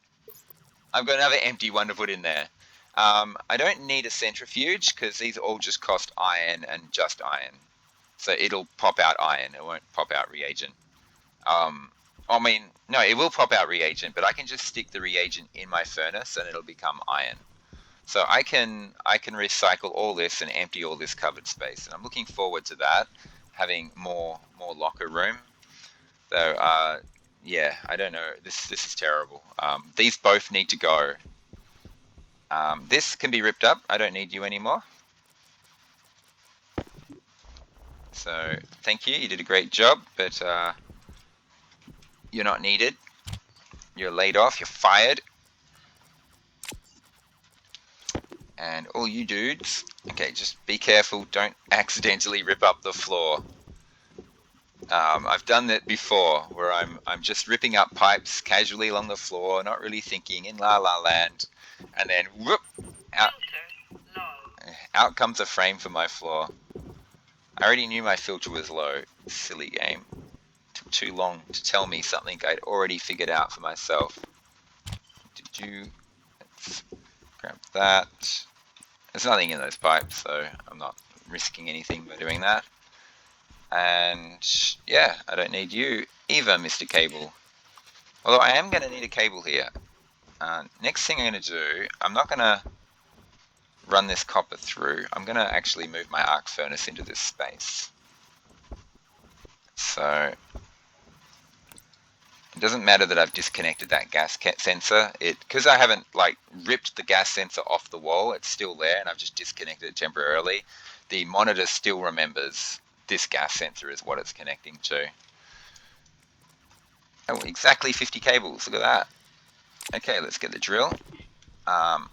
I've got another empty one to put in there. I don't need a centrifuge because these all just cost iron and just iron. So it'll pop out iron. It won't pop out reagent. I mean, no, it will pop out reagent, but I can just stick the reagent in my furnace and it'll become iron. So I can recycle all this and empty all this covered space. And I'm looking forward to that, having more locker room. So, yeah, I don't know. This is terrible. These both need to go. This can be ripped up. I don't need you anymore. So thank you. You did a great job, but you're not needed. You're laid off. You're fired. And all you dudes, okay, just be careful. Don't accidentally rip up the floor. I've done that before, where I'm just ripping up pipes casually along the floor, not really thinking, in La La Land, and then whoop, out comes a frame for my floor. I already knew my filter was low. Silly game. Took too long to tell me something I'd already figured out for myself. Let's grab that. There's nothing in those pipes, so I'm not risking anything by doing that. And yeah, I don't need you either, Mr. Cable. Although I am going to need a cable here. Next thing I'm going to do, I'm not going to run this copper through. I'm going to actually move my arc furnace into this space. So it doesn't matter that I've disconnected that gas sensor. Because I haven't ripped the gas sensor off the wall, it's still there, and I've just disconnected it temporarily. The monitor still remembers this gas sensor is what it's connecting to. Oh, exactly 50 cables. Look at that. Okay, let's get the drill.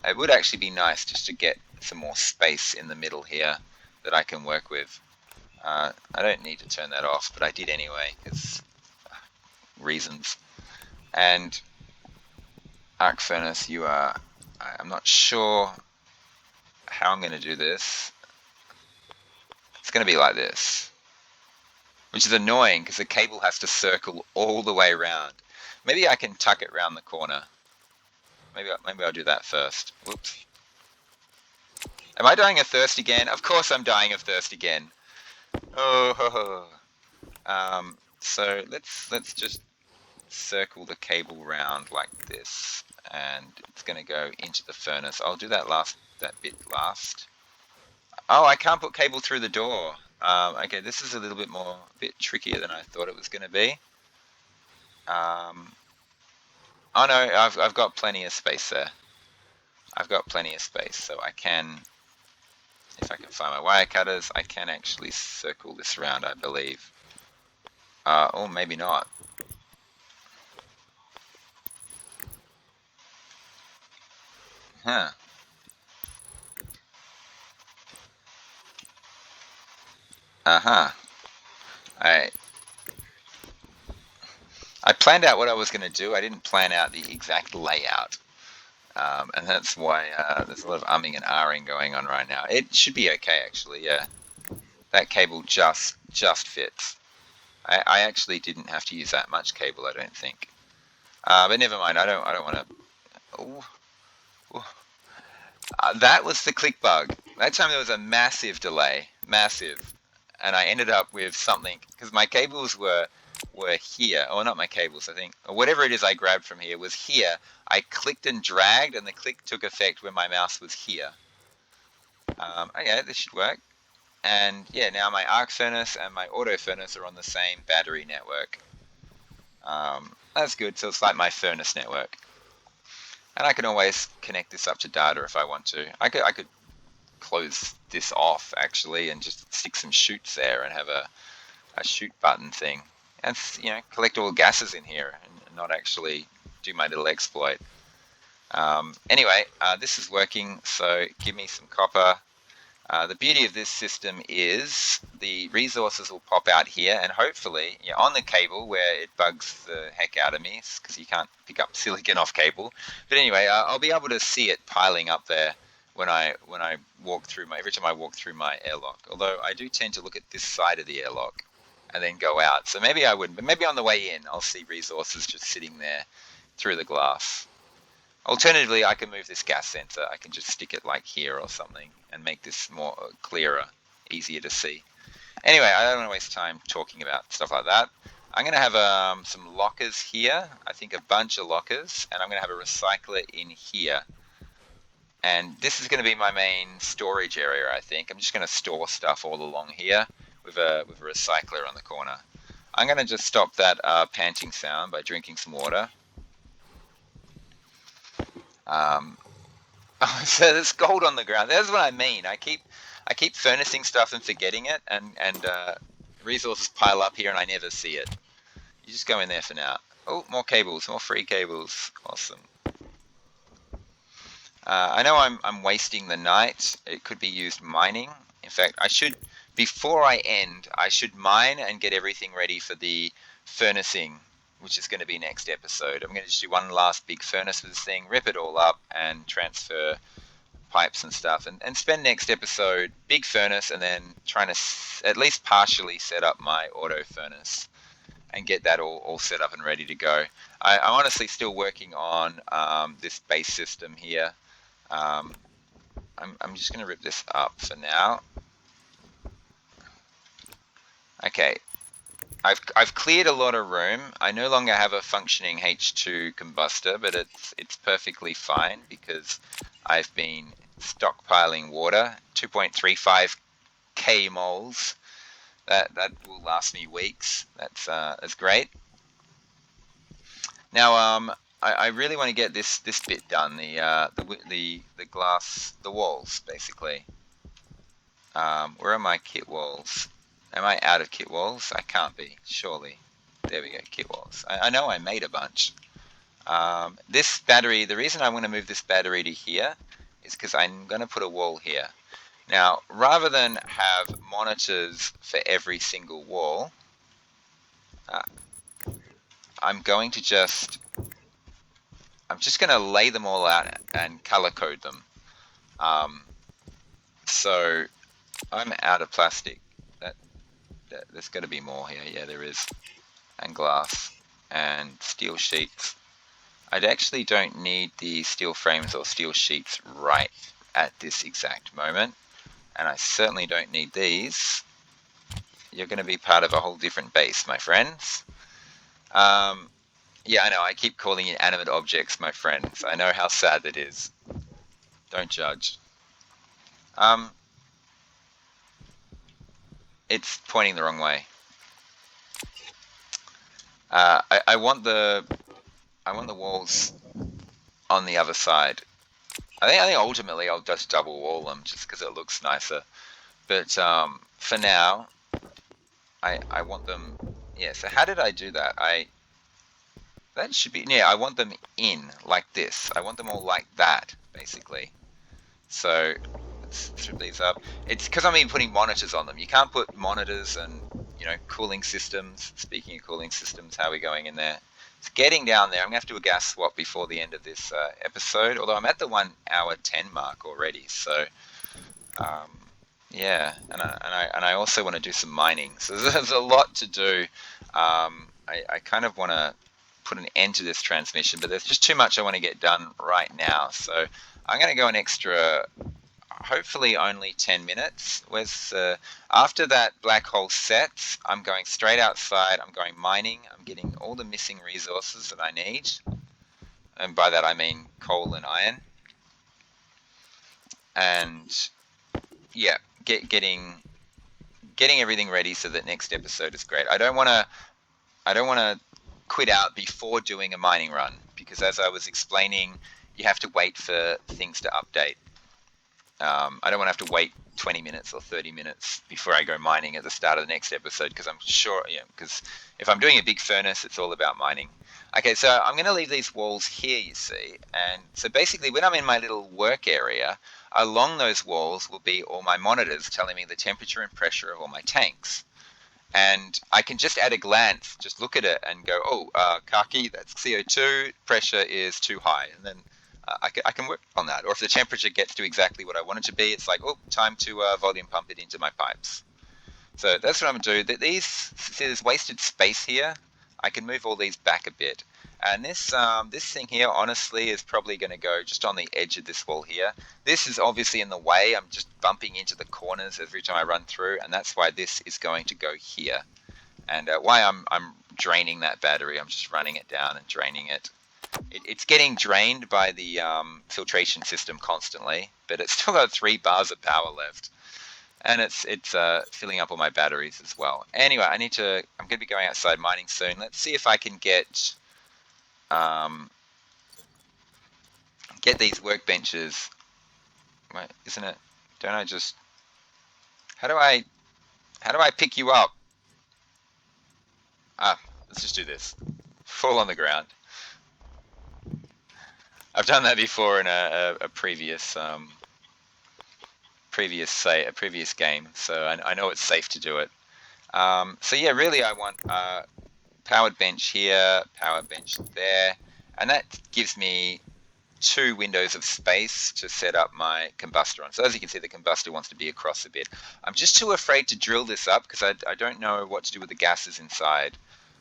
It would actually be nice just to get some more space in the middle here that I can work with. I don't need to turn that off, but I did anyway, because reasons. And arc furnace, I'm not sure how I'm going to do this. It's going to be like this, which is annoying because the cable has to circle all the way around. Maybe I can tuck it around the corner. Maybe I'll do that first. Whoops. Am I dying of thirst again? Of course I'm dying of thirst again. Oh. So let's just circle the cable round like this, and it's going to go into the furnace. I'll do that bit last. Oh, I can't put cable through the door. Okay, this is a bit trickier than I thought it was going to be. Oh no, I've got plenty of space there. I've got plenty of space, so I can, if I can find my wire cutters, I can actually circle this around, I believe. Or maybe not. Huh. Uh-huh. I I planned out what I was going to do. I didn't plan out the exact layout. And that's why there's a lot of umming and ahhing going on right now. It should be okay, actually, yeah. That cable just fits. I actually didn't have to use that much cable, I don't think. But never mind, I don't want to... Oh, oh. That was the click bug. That time there was a massive delay, massive, and I ended up with something because my cables were here, or not my cables, I think, or whatever it is I grabbed from here was here. I clicked and dragged, and the click took effect when my mouse was here. Okay, this should work. And yeah, now my arc furnace and my auto furnace are on the same battery network. That's good. So it's like my furnace network. And I can always connect this up to data if I want to. I could close this off actually and just stick some chutes there and have a chute button thing. And collect all gases in here and not actually do my little exploit. Anyway, this is working, so give me some copper. The beauty of this system is the resources will pop out here, and hopefully on the cable where it bugs the heck out of me because you can't pick up silicon off cable. But anyway, I'll be able to see it piling up there when I walk through every time I walk through my airlock. Although I do tend to look at this side of the airlock and then go out. So maybe I wouldn't, but maybe on the way in I'll see resources just sitting there through the glass. Alternatively, I can move this gas sensor. I can just stick it like here or something and make this more clearer, easier to see. Anyway, I don't want to waste time talking about stuff like that. I'm going to have some lockers here. I think a bunch of lockers, and I'm going to have a recycler in here. And this is going to be my main storage area, I think. I'm just going to store stuff all along here with a recycler on the corner. I'm going to just stop that panting sound by drinking some water. So there's gold on the ground. That's what I mean. I keep furnacing stuff and forgetting it, and resources pile up here and I never see it. You just go in there for now. Oh, more cables, more free cables. Awesome. I know I'm wasting the night. It could be used mining. In fact, before I end, I should mine and get everything ready for the furnacing, which is going to be next episode. I'm going to just do one last big furnace with this thing, rip it all up, and transfer pipes and stuff, and spend next episode big furnace, and then trying to at least partially set up my auto furnace and get that all set up and ready to go. I'm honestly still working on this base system here. I'm just going to rip this up for now. Okay, I've cleared a lot of room. I no longer have a functioning H2 combustor, but it's perfectly fine because I've been stockpiling water, 2.35 k moles. That will last me weeks. That's great. Now I really want to get this bit done. The glass, the walls basically. Where are my kit walls? Am I out of kit walls? I can't be, surely. There we go, kit walls. I know I made a bunch. This battery, the reason I want to move this battery to here is because I'm going to put a wall here. Now, rather than have monitors for every single wall, uh, I'm just going to lay them all out and color code them. So I'm out of plastic. There's got to be more here. Yeah, there is. And glass and steel sheets. I actually don't need the steel frames or steel sheets right at this exact moment. And I certainly don't need these. You're going to be part of a whole different base, my friends. Yeah, I know. I keep calling you animate objects, my friends. I know how sad that is. Don't judge. Um, it's pointing the wrong way. I want the walls on the other side. I think ultimately I'll just double wall them just because it looks nicer. But for now, I want them. Yeah. So how did I do that? That should be. Yeah. I want them in like this. I want them all like that, basically. So let's strip these up. It's because I'm even putting monitors on them. You can't put monitors and cooling systems. Speaking of cooling systems, how are we going in there? It's getting down there. I'm gonna have to do a gas swap before the end of this episode. Although I'm at the 1 hour 10 mark already. So um, yeah, and I also want to do some mining. So there's a lot to do. I kind of want to put an end to this transmission, but there's just too much I want to get done right now. So I'm going to go an extra, hopefully only 10 minutes. After that black hole sets, I'm going straight outside. I'm going mining. I'm getting all the missing resources that I need. And by that I mean coal and iron. And yeah, getting everything ready so that next episode is great. I don't want to quit out before doing a mining run because, as I was explaining, you have to wait for things to update. I don't want to have to wait 20 minutes or 30 minutes before I go mining at the start of the next episode because I'm sure, because if I'm doing a big furnace, it's all about mining. Okay, so I'm going to leave these walls here, you see, and so basically when I'm in my little work area, along those walls will be all my monitors telling me the temperature and pressure of all my tanks. And I can just at a glance just look at it and go, oh, Kaki, that's CO2, pressure is too high. And then I can work on that. Or if the temperature gets to exactly what I want it to be, it's like, oh, time to volume pump it into my pipes. So that's what I'm going to do. See, there's wasted space here. I can move all these back a bit. And this thing here, honestly, is probably going to go just on the edge of this wall here. This is obviously in the way. I'm just bumping into the corners every time I run through, and that's why this is going to go here. And why I'm draining that battery, I'm just running it down and draining it. It's getting drained by the filtration system constantly, but it's still got 3 bars of power left. And it's filling up all my batteries as well. Anyway, I'm going to be going outside mining soon. Let's see if I can get these workbenches. Wait, isn't it? Don't I just? How do I pick you up? Let's just do this. Fall on the ground. I've done that before in a previous game, so I know it's safe to do it. So yeah, really, I want powered bench here, powered bench there, and that gives me 2 windows of space to set up my combustor on. So as you can see, the combustor wants to be across a bit. I'm just too afraid to drill this up because I don't know what to do with the gases inside.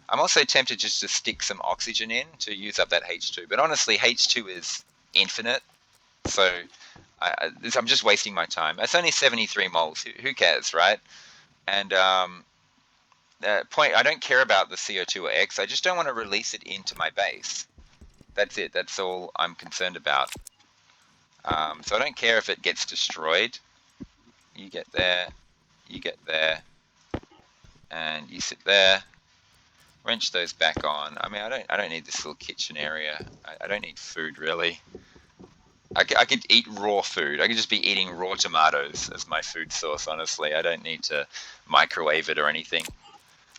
I'm also tempted just to stick some oxygen in to use up that H2, but honestly, H2 is infinite, so I'm just wasting my time. It's only 73 moles. Who cares, right? And I don't care about the CO2 or X. I just don't want to release it into my base. That's it. That's all I'm concerned about. So I don't care if it gets destroyed. You get there, you get there, and you sit there. Wrench those back on. I mean, I don't need this little kitchen area. I don't need food really. I could eat raw food. I could just be eating raw tomatoes as my food source. Honestly, I don't need to microwave it or anything.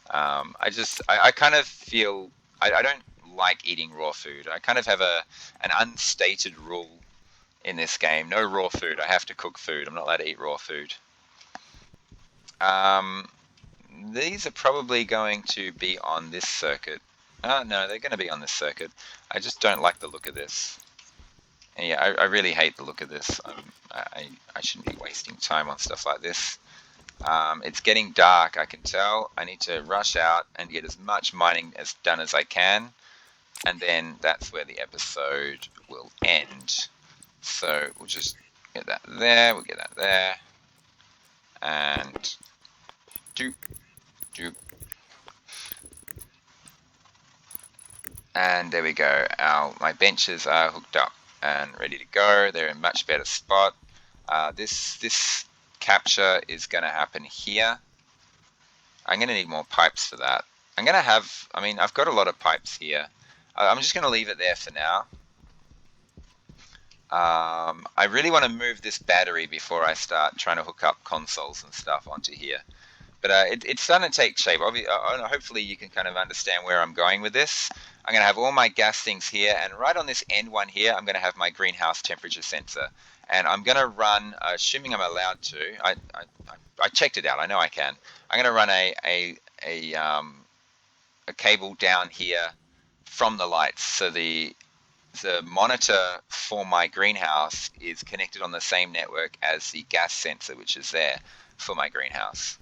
I kind of feel I don't like eating raw food. I kind of have an unstated rule in this game. No raw food. I have to cook food. I'm not allowed to eat raw food. Um, these are probably going to be on this circuit. No, they're going to be on this circuit. I just don't like the look of this. And yeah, I really hate the look of this. I shouldn't be wasting time on stuff like this. It's getting dark, I can tell. I need to rush out and get as much mining as done as I can. And then that's where the episode will end. So we'll just get that there. We'll get that there. And doop, doop. And there we go. My benches are hooked up and ready to go. They're in a much better spot. This capture is going to happen here. I'm going to need more pipes for that. I'm going to have, I mean, I've got a lot of pipes here. I'm just going to leave it there for now. I really want to move this battery before I start trying to hook up consoles and stuff onto here. But it's starting to take shape. Hopefully you can kind of understand where I'm going with this. I'm going to have all my gas things here, and right on this end one here, I'm going to have my greenhouse temperature sensor. And I'm going to run, assuming I'm allowed to, I checked it out, I know I can. I'm going to run a cable down here from the lights. So the monitor for my greenhouse is connected on the same network as the gas sensor, which is there for my greenhouse.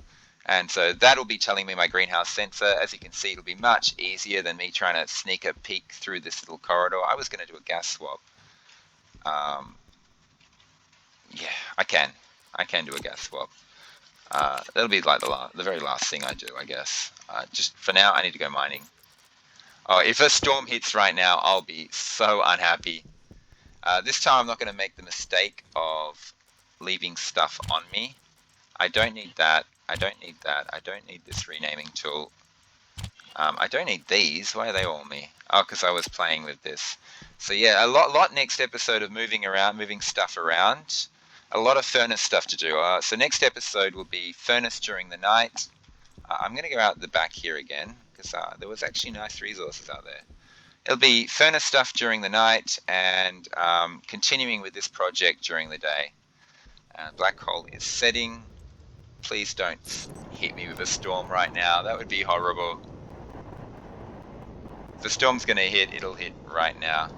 And so that'll be telling me my greenhouse sensor. As you can see, it'll be much easier than me trying to sneak a peek through this little corridor. I was going to do a gas swap. Yeah, I can do a gas swap. That'll be like the very last thing I do, I guess. Just for now, I need to go mining. Oh, if a storm hits right now, I'll be so unhappy. This time I'm not going to make the mistake of leaving stuff on me. I don't need that. I don't need that. I don't need this renaming tool. I don't need these. Why are they all me? Oh, because I was playing with this. So yeah, a lot next episode of moving stuff around. A lot of furnace stuff to do. So next episode will be furnace during the night. I'm going to go out the back here again because there was actually nice resources out there. It'll be furnace stuff during the night and continuing with this project during the day. Black hole is setting. Please don't hit me with a storm right now. That would be horrible. If the storm's going to hit, it'll hit right now.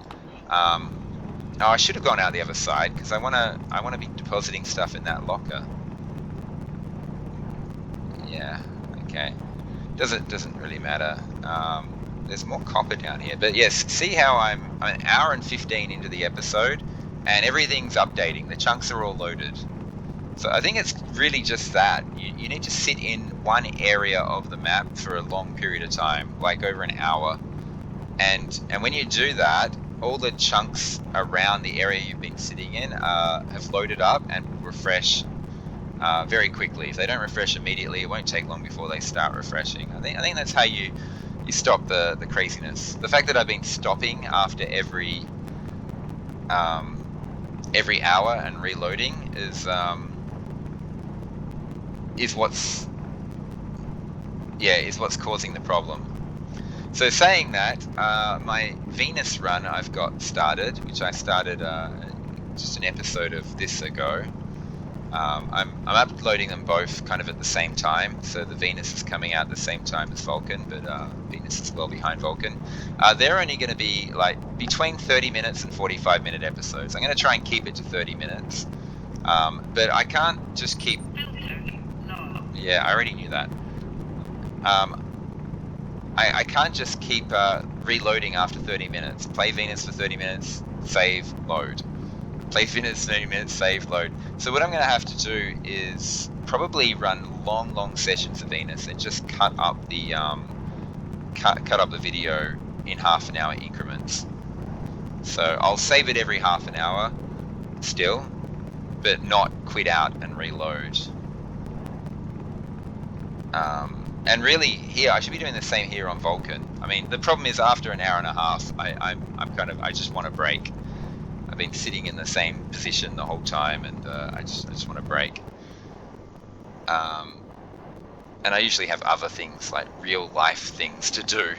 Oh, I should have gone out the other side because I want to be depositing stuff in that locker. Yeah, okay. Doesn't really matter. There's more copper down here, but yes, see how I'm an hour and 15 into the episode, and everything's updating. The chunks are all loaded. So I think it's really just that. You need to sit in one area of the map for a long period of time, like over an hour. And when you do that, all the chunks around the area you've been sitting in have loaded up and will refresh very quickly. If they don't refresh immediately, it won't take long before they start refreshing. I think that's how you stop the craziness. The fact that I've been stopping after every hour and reloading is what's causing the problem. So saying that, my Venus run I've got started, which I started just an episode of this ago. I'm uploading them both kind of at the same time. So the Venus is coming out at the same time as Vulcan, but Venus is well behind Vulcan. They're only going to be like between 30 minutes and 45-minute episodes. I'm going to try and keep it to 30 minutes. But I can't just keep... Yeah, I already knew that. I can't just keep reloading after 30 minutes. Play Venus for 30 minutes, save, load. Play Venus 30 minutes, save, load. So what I'm going to have to do is probably run long sessions of Venus and just cut up the video in half an hour increments. So I'll save it every half an hour still, but not quit out and reload. And really, here I should be doing the same here on Vulcan. I mean, the problem is after an hour and a half, I just want a break. I've been sitting in the same position the whole time, and I just want to break. And I usually have other things, like real life things to do,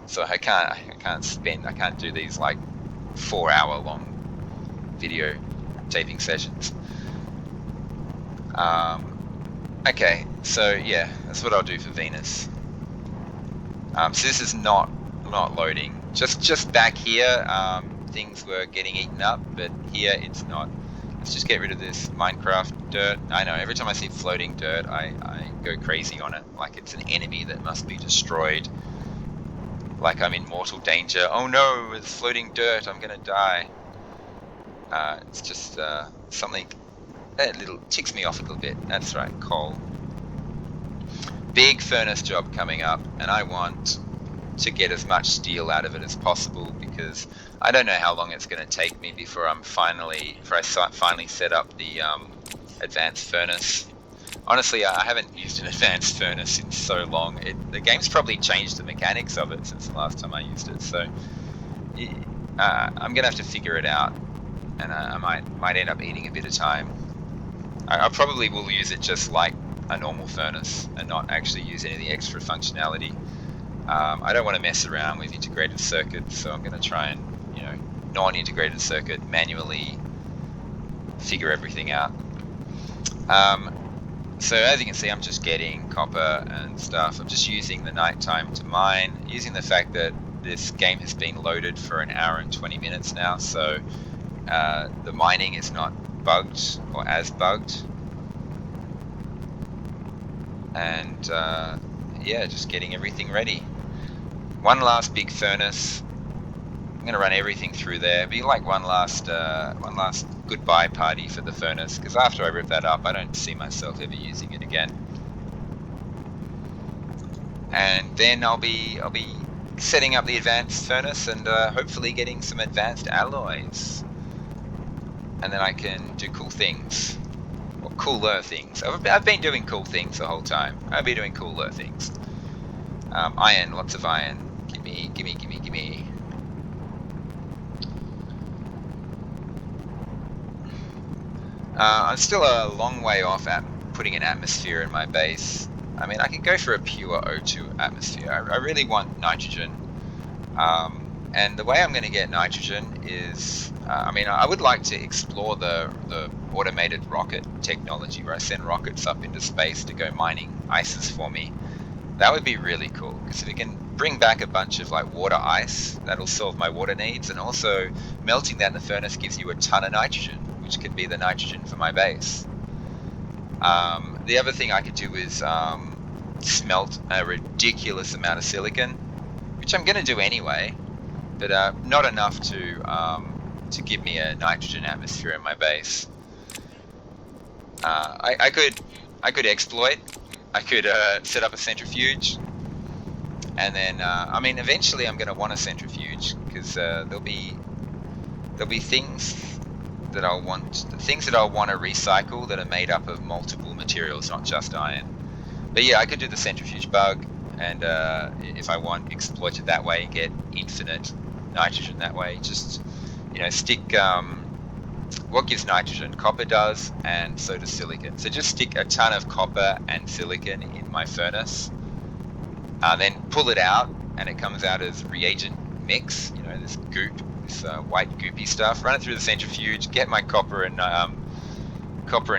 so I can't do these like 4 hour long video taping sessions. Okay, so yeah, that's what I'll do for Venus. So this is not loading. Just back here, things were getting eaten up, but here it's not. Let's just get rid of this Minecraft dirt. I know, every time I see floating dirt, I go crazy on it, like it's an enemy that must be destroyed. Like I'm in mortal danger. Oh no, it's floating dirt, I'm gonna die. It's just something that little ticks me off a little bit. That's right, coal. Big furnace job coming up, and I want to get as much steel out of it as possible, because I don't know how long it's going to take me before I finally set up the advanced furnace. Honestly, I haven't used an advanced furnace in so long. The game's probably changed the mechanics of it since the last time I used it, so I'm going to have to figure it out, and I might end up eating a bit of time. I probably will use it just like a normal furnace and not actually use any of the extra functionality. I don't want to mess around with integrated circuits, so I'm going to try and, non-integrated circuit, manually figure everything out. So as you can see, I'm just getting copper and stuff. I'm just using the nighttime to mine, using the fact that this game has been loaded for an hour and 20 minutes now, so the mining is not bugged or as bugged. And yeah, just getting everything ready. One last big furnace. I'm going to run everything through there. It'll be like one last goodbye party for the furnace, because after I rip that up, I don't see myself ever using it again. And then I'll be setting up the advanced furnace and hopefully getting some advanced alloys. And then I can do cool things. Or cooler things. I've been doing cool things the whole time. I'll be doing cooler things. Iron, lots of iron. Gimme. I'm still a long way off at putting an atmosphere in my base. I mean, I can go for a pure O2 atmosphere. I really want nitrogen. And the way I'm going to get nitrogen is, I would like to explore the automated rocket technology, where I send rockets up into space to go mining ices for me. That would be really cool, because if it can bring back a bunch of like water ice, that'll solve my water needs, and also melting that in the furnace gives you a ton of nitrogen, which could be the nitrogen for my base. The other thing I could do is smelt a ridiculous amount of silicon, which I'm going to do anyway, but not enough to give me a nitrogen atmosphere in my base. I could exploit. I could set up a centrifuge, and then eventually I'm going to want a centrifuge, because there'll be things that I'll want to recycle that are made up of multiple materials, not just iron. But yeah, I could do the centrifuge bug, and if I want, exploit it that way and get infinite nitrogen that way. Just stick what gives nitrogen? Copper does, and so does silicon. So just stick a ton of copper and silicon in my furnace, then pull it out, and it comes out as reagent mix. This goop, this white goopy stuff. Run it through the centrifuge, get my copper and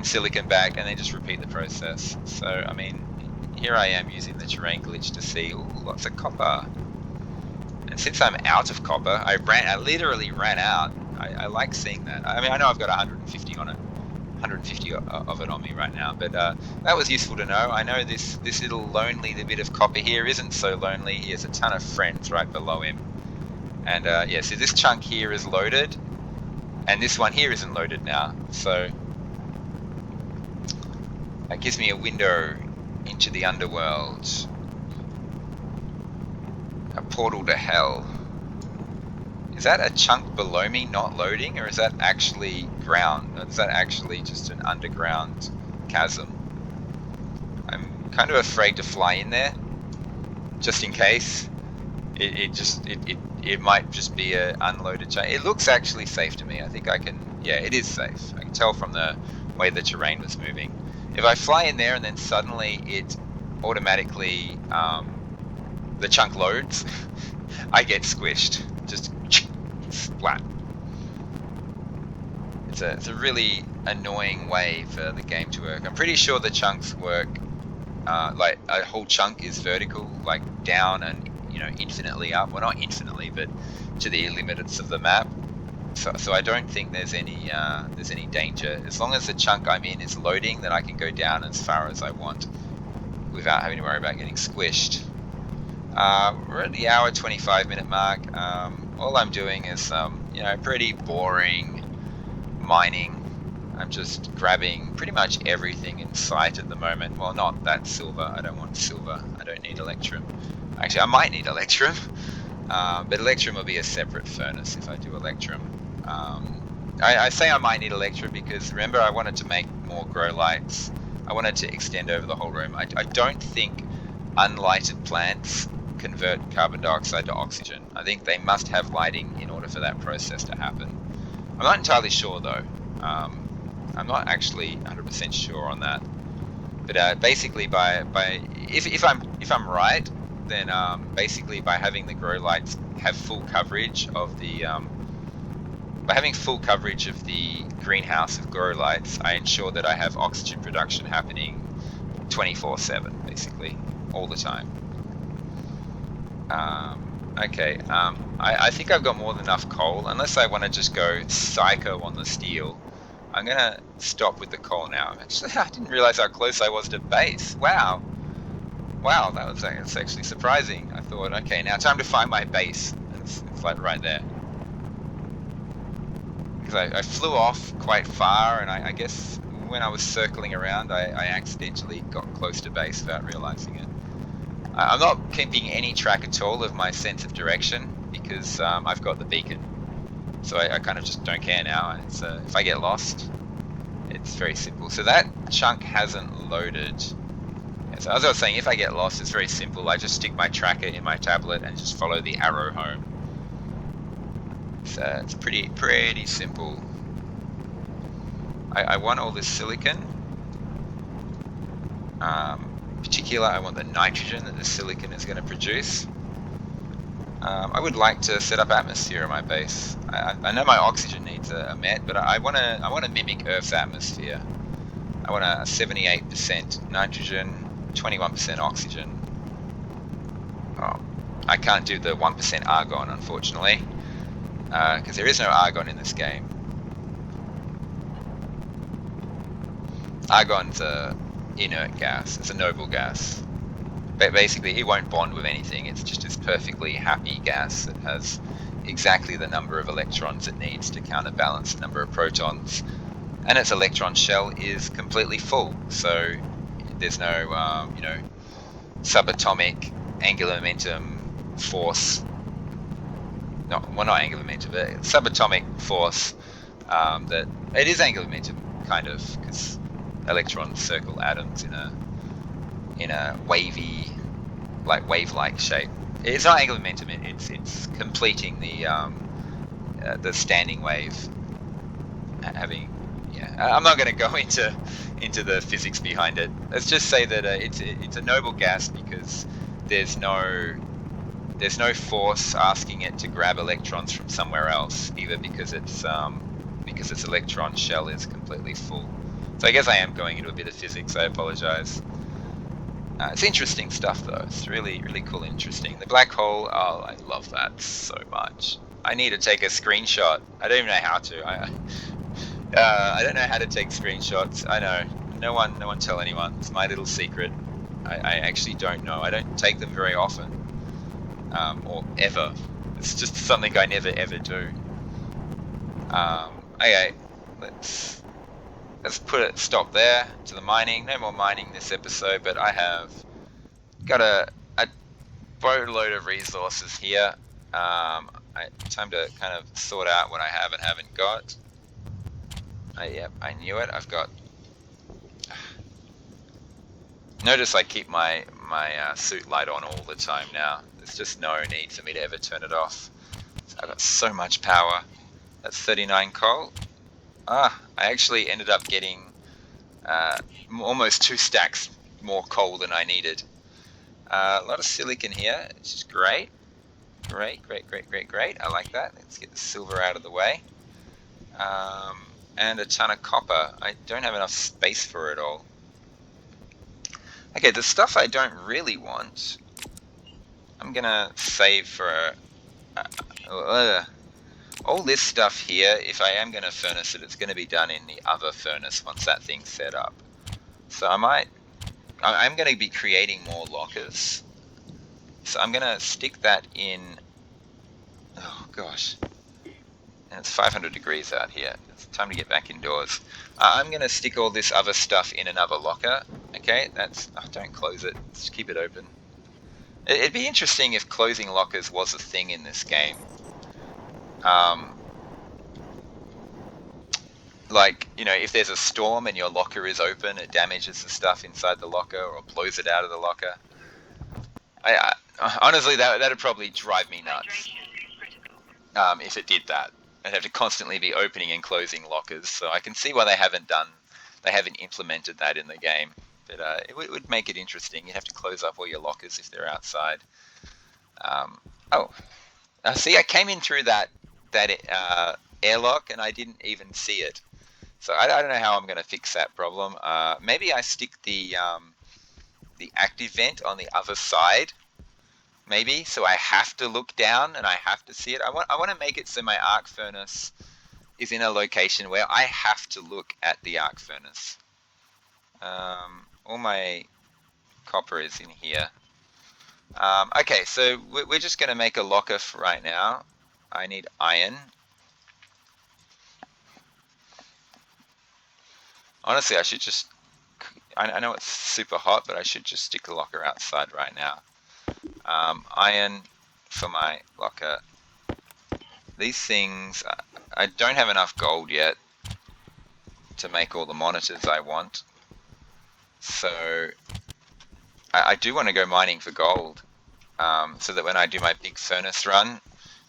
silicon back, and then just repeat the process. So here I am using the terrain glitch to see lots of copper. And since I'm out of copper, I literally ran out. I like seeing that. I know I've got 150 on it, 150 of it on me right now, but that was useful to know. I know this little lonely bit of copper here isn't so lonely. He has a ton of friends right below him. And yeah, so this chunk here is loaded, and this one here isn't loaded now. So that gives me a window into the underworld. A portal to hell. Is that a chunk below me not loading, or is that actually ground? Or is that actually just an underground chasm? I'm kind of afraid to fly in there, just in case. It it might just be a unloaded chunk. It looks actually safe to me. I think I can, yeah, it is safe. I can tell from the way the terrain was moving. If I fly in there and then suddenly it automatically, the chunk loads, I get squished. Just splat. It's a really annoying way for the game to work. I'm pretty sure the chunks work, like a whole chunk is vertical, like down and infinitely up. Well, not infinitely, but to the limits of the map. So I don't think there's any danger. As long as the chunk I'm in is loading, then I can go down as far as I want without having to worry about getting squished. We're at the hour 25-minute mark. All I'm doing is pretty boring mining. I'm just grabbing pretty much everything in sight at the moment. Well, not that silver. I don't want silver. I don't need electrum. Actually, I might need electrum, but electrum will be a separate furnace if I do electrum. I say I might need electrum because remember I wanted to make more grow lights. I wanted to extend over the whole room. I don't think unlighted plants convert carbon dioxide to oxygen. I think they must have lighting in order for that process to happen. I'm not entirely sure though. I'm not actually 100% sure on that. But basically, if I'm right, then basically by having the grow lights have full coverage of the by having full coverage of the greenhouse with grow lights, I ensure that I have oxygen production happening 24/7, basically all the time. Okay, I think I've got more than enough coal, unless I want to just go psycho on the steel. I'm going to stop with the coal now. Actually, I didn't realize how close I was to base. Wow, that's actually surprising. I thought, okay, now time to find my base. It's like right there. Because I flew off quite far, and I guess when I was circling around, I accidentally got close to base without realizing it. I'm not keeping any track at all of my sense of direction because I've got the beacon. So I kind of just don't care now. It's, if I get lost, it's very simple. So that chunk hasn't loaded. Yeah, so as I was saying, if I get lost, it's very simple. I just stick my tracker in my tablet and just follow the arrow home. So it's pretty simple. I want all this silicon. In particular, I want the nitrogen that the silicon is going to produce. I would like to set up atmosphere in my base. I know my oxygen needs a met, but I want to mimic Earth's atmosphere. I want a 78% nitrogen, 21% oxygen. Oh, I can't do the 1% argon, unfortunately, because there is no argon in this game. Argon's a inert gas. It's a noble gas. But basically, it won't bond with anything. It's just this perfectly happy gas that has exactly the number of electrons it needs to counterbalance the number of protons. And its electron shell is completely full. So there's no, subatomic angular momentum force. Not angular momentum, but subatomic force. That it is angular momentum, kind of, because electrons circle atoms in a wavy, like wave-like shape. It's not angular momentum. It's completing the standing wave. I'm not going to go into the physics behind it. Let's just say that it's a noble gas because there's no force asking it to grab electrons from somewhere else, either because its electron shell is completely full. So I guess I am going into a bit of physics. I apologize. It's interesting stuff, though. It's really, really cool and interesting. The black hole, oh, I love that so much. I need to take a screenshot. I don't even know how to. I don't know how to take screenshots. I know. No one tell anyone. It's my little secret. I actually don't know. I don't take them very often. Or ever. It's just something I never ever do. Okay, let's put it stop there to the mining. No more mining this episode, but I have got a boatload of resources here. Time to kind of sort out what I have and haven't got. Yep, I knew it. I've got. Notice I keep my suit light on all the time now. There's just no need for me to ever turn it off. I've got so much power. That's 39 coal. I actually ended up getting uh, almost 2 stacks more coal than I needed. A lot of silicon here, which is great. Great, great, great, great, great. I like that. Let's get the silver out of the way. And a ton of copper. I don't have enough space for it all. Okay, the stuff I don't really want, I'm gonna save for all this stuff here. If I am gonna furnace it, it's gonna be done in the other furnace once that thing's set up. So I'm gonna be creating more lockers. So I'm gonna stick that in. Oh gosh, and it's 500 degrees out here. It's time to get back indoors. I'm gonna stick all this other stuff in another locker. Okay, don't close it. Just keep it open. It'd be interesting if closing lockers was a thing in this game. Um, like, if there's a storm and your locker is open, it damages the stuff inside the locker or blows it out of the locker. Honestly, that'd probably drive me nuts. If it did that, I'd have to constantly be opening and closing lockers. So I can see why they haven't implemented that in the game. But it would make it interesting. You'd have to close up all your lockers if they're outside. Oh, see, I came in through that airlock and I didn't even see it. So I don't know how I'm going to fix that problem. Maybe I stick the active vent on the other side. Maybe so I have to look down and I have to see it. I want to make it so my arc furnace is in a location where I have to look at the arc furnace. All my copper is in here. Okay, so we're just going to make a locker for right now. I need iron. Honestly, I should just... I know it's super hot, but I should just stick the locker outside right now. Iron for my locker. These things... I don't have enough gold yet to make all the monitors I want. So I do want to go mining for gold, so that when I do my big furnace run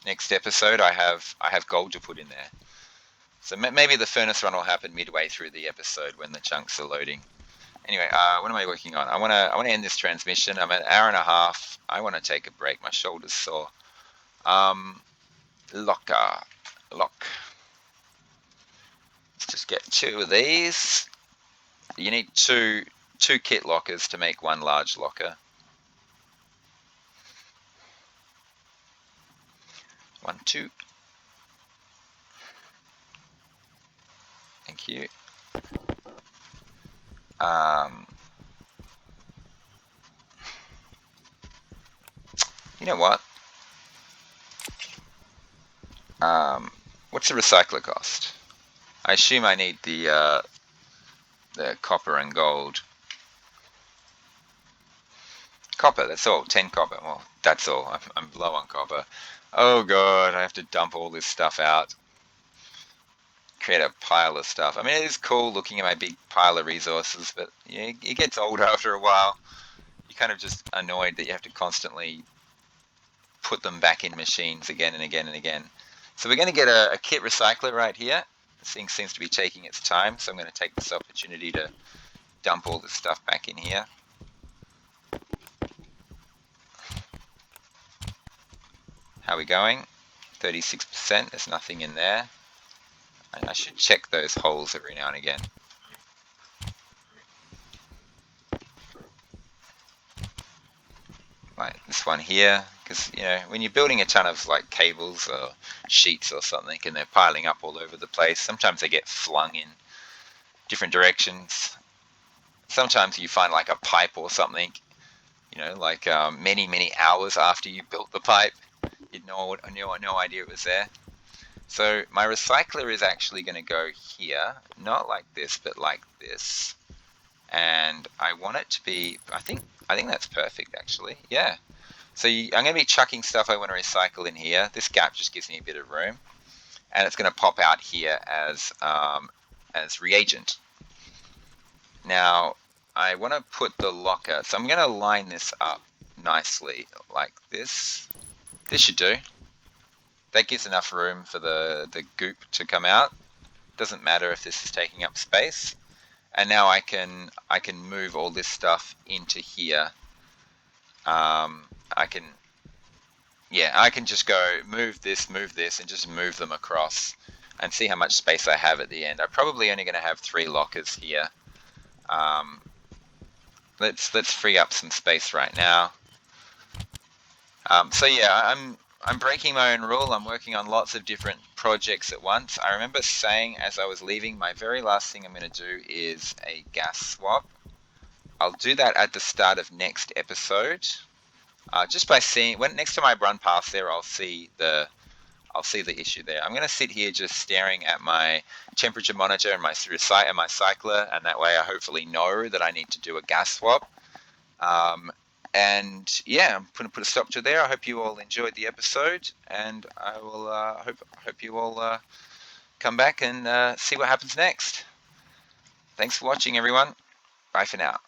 next episode, I have gold to put in there. So maybe the furnace run will happen midway through the episode when the chunks are loading. Anyway, what am I working on? I want to end this transmission. I'm at an hour and a half. I want to take a break. My shoulder's sore. Lock. Let's just get 2 of these. You need two kit lockers to make 1 large locker. 1, 2. Thank you. You know what? What's the recycler cost? I assume I need the copper and gold. Copper, that's all. 10 copper. Well, that's all. I'm low on copper. Oh god, I have to dump all this stuff out. Create a pile of stuff. I mean, it is cool looking at my big pile of resources, but it gets old after a while. You're kind of just annoyed that you have to constantly put them back in machines again and again and again. So we're going to get a kit recycler right here. This thing seems to be taking its time, so I'm going to take this opportunity to dump all this stuff back in here. How are we going? 36%, there's nothing in there. I should check those holes every now and again. Like this one here, because when you're building a ton of like cables or sheets or something and they're piling up all over the place, sometimes they get flung in different directions. Sometimes you find like a pipe or something, like many hours after you built the pipe, you'd no idea it was there. So my recycler is actually going to go here, not like this, but like this. And I want it to be, I think that's perfect actually. Yeah. So I'm going to be chucking stuff I want to recycle in here. This gap just gives me a bit of room. And it's going to pop out here as reagent. Now, I want to put the locker, so I'm going to line this up nicely like this. This should do. That gives enough room for the goop to come out. Doesn't matter if this is taking up space. And now I can move all this stuff into here. I can I can just go move this, and just move them across and see how much space I have at the end. I'm probably only going to have 3 lockers here. Um, let's free up some space right now. So yeah, I'm breaking my own rule. I'm working on lots of different projects at once. I remember saying as I was leaving, my very last thing I'm going to do is a gas swap. I'll do that at the start of next episode. Just by seeing when next time I run past there, I'll see the issue there. I'm going to sit here just staring at my temperature monitor and my cycler, and that way I hopefully know that I need to do a gas swap. And yeah, I'm going to put a stop to there. I hope you all enjoyed the episode, and I will hope you all come back and see what happens next. Thanks for watching, everyone. Bye for now.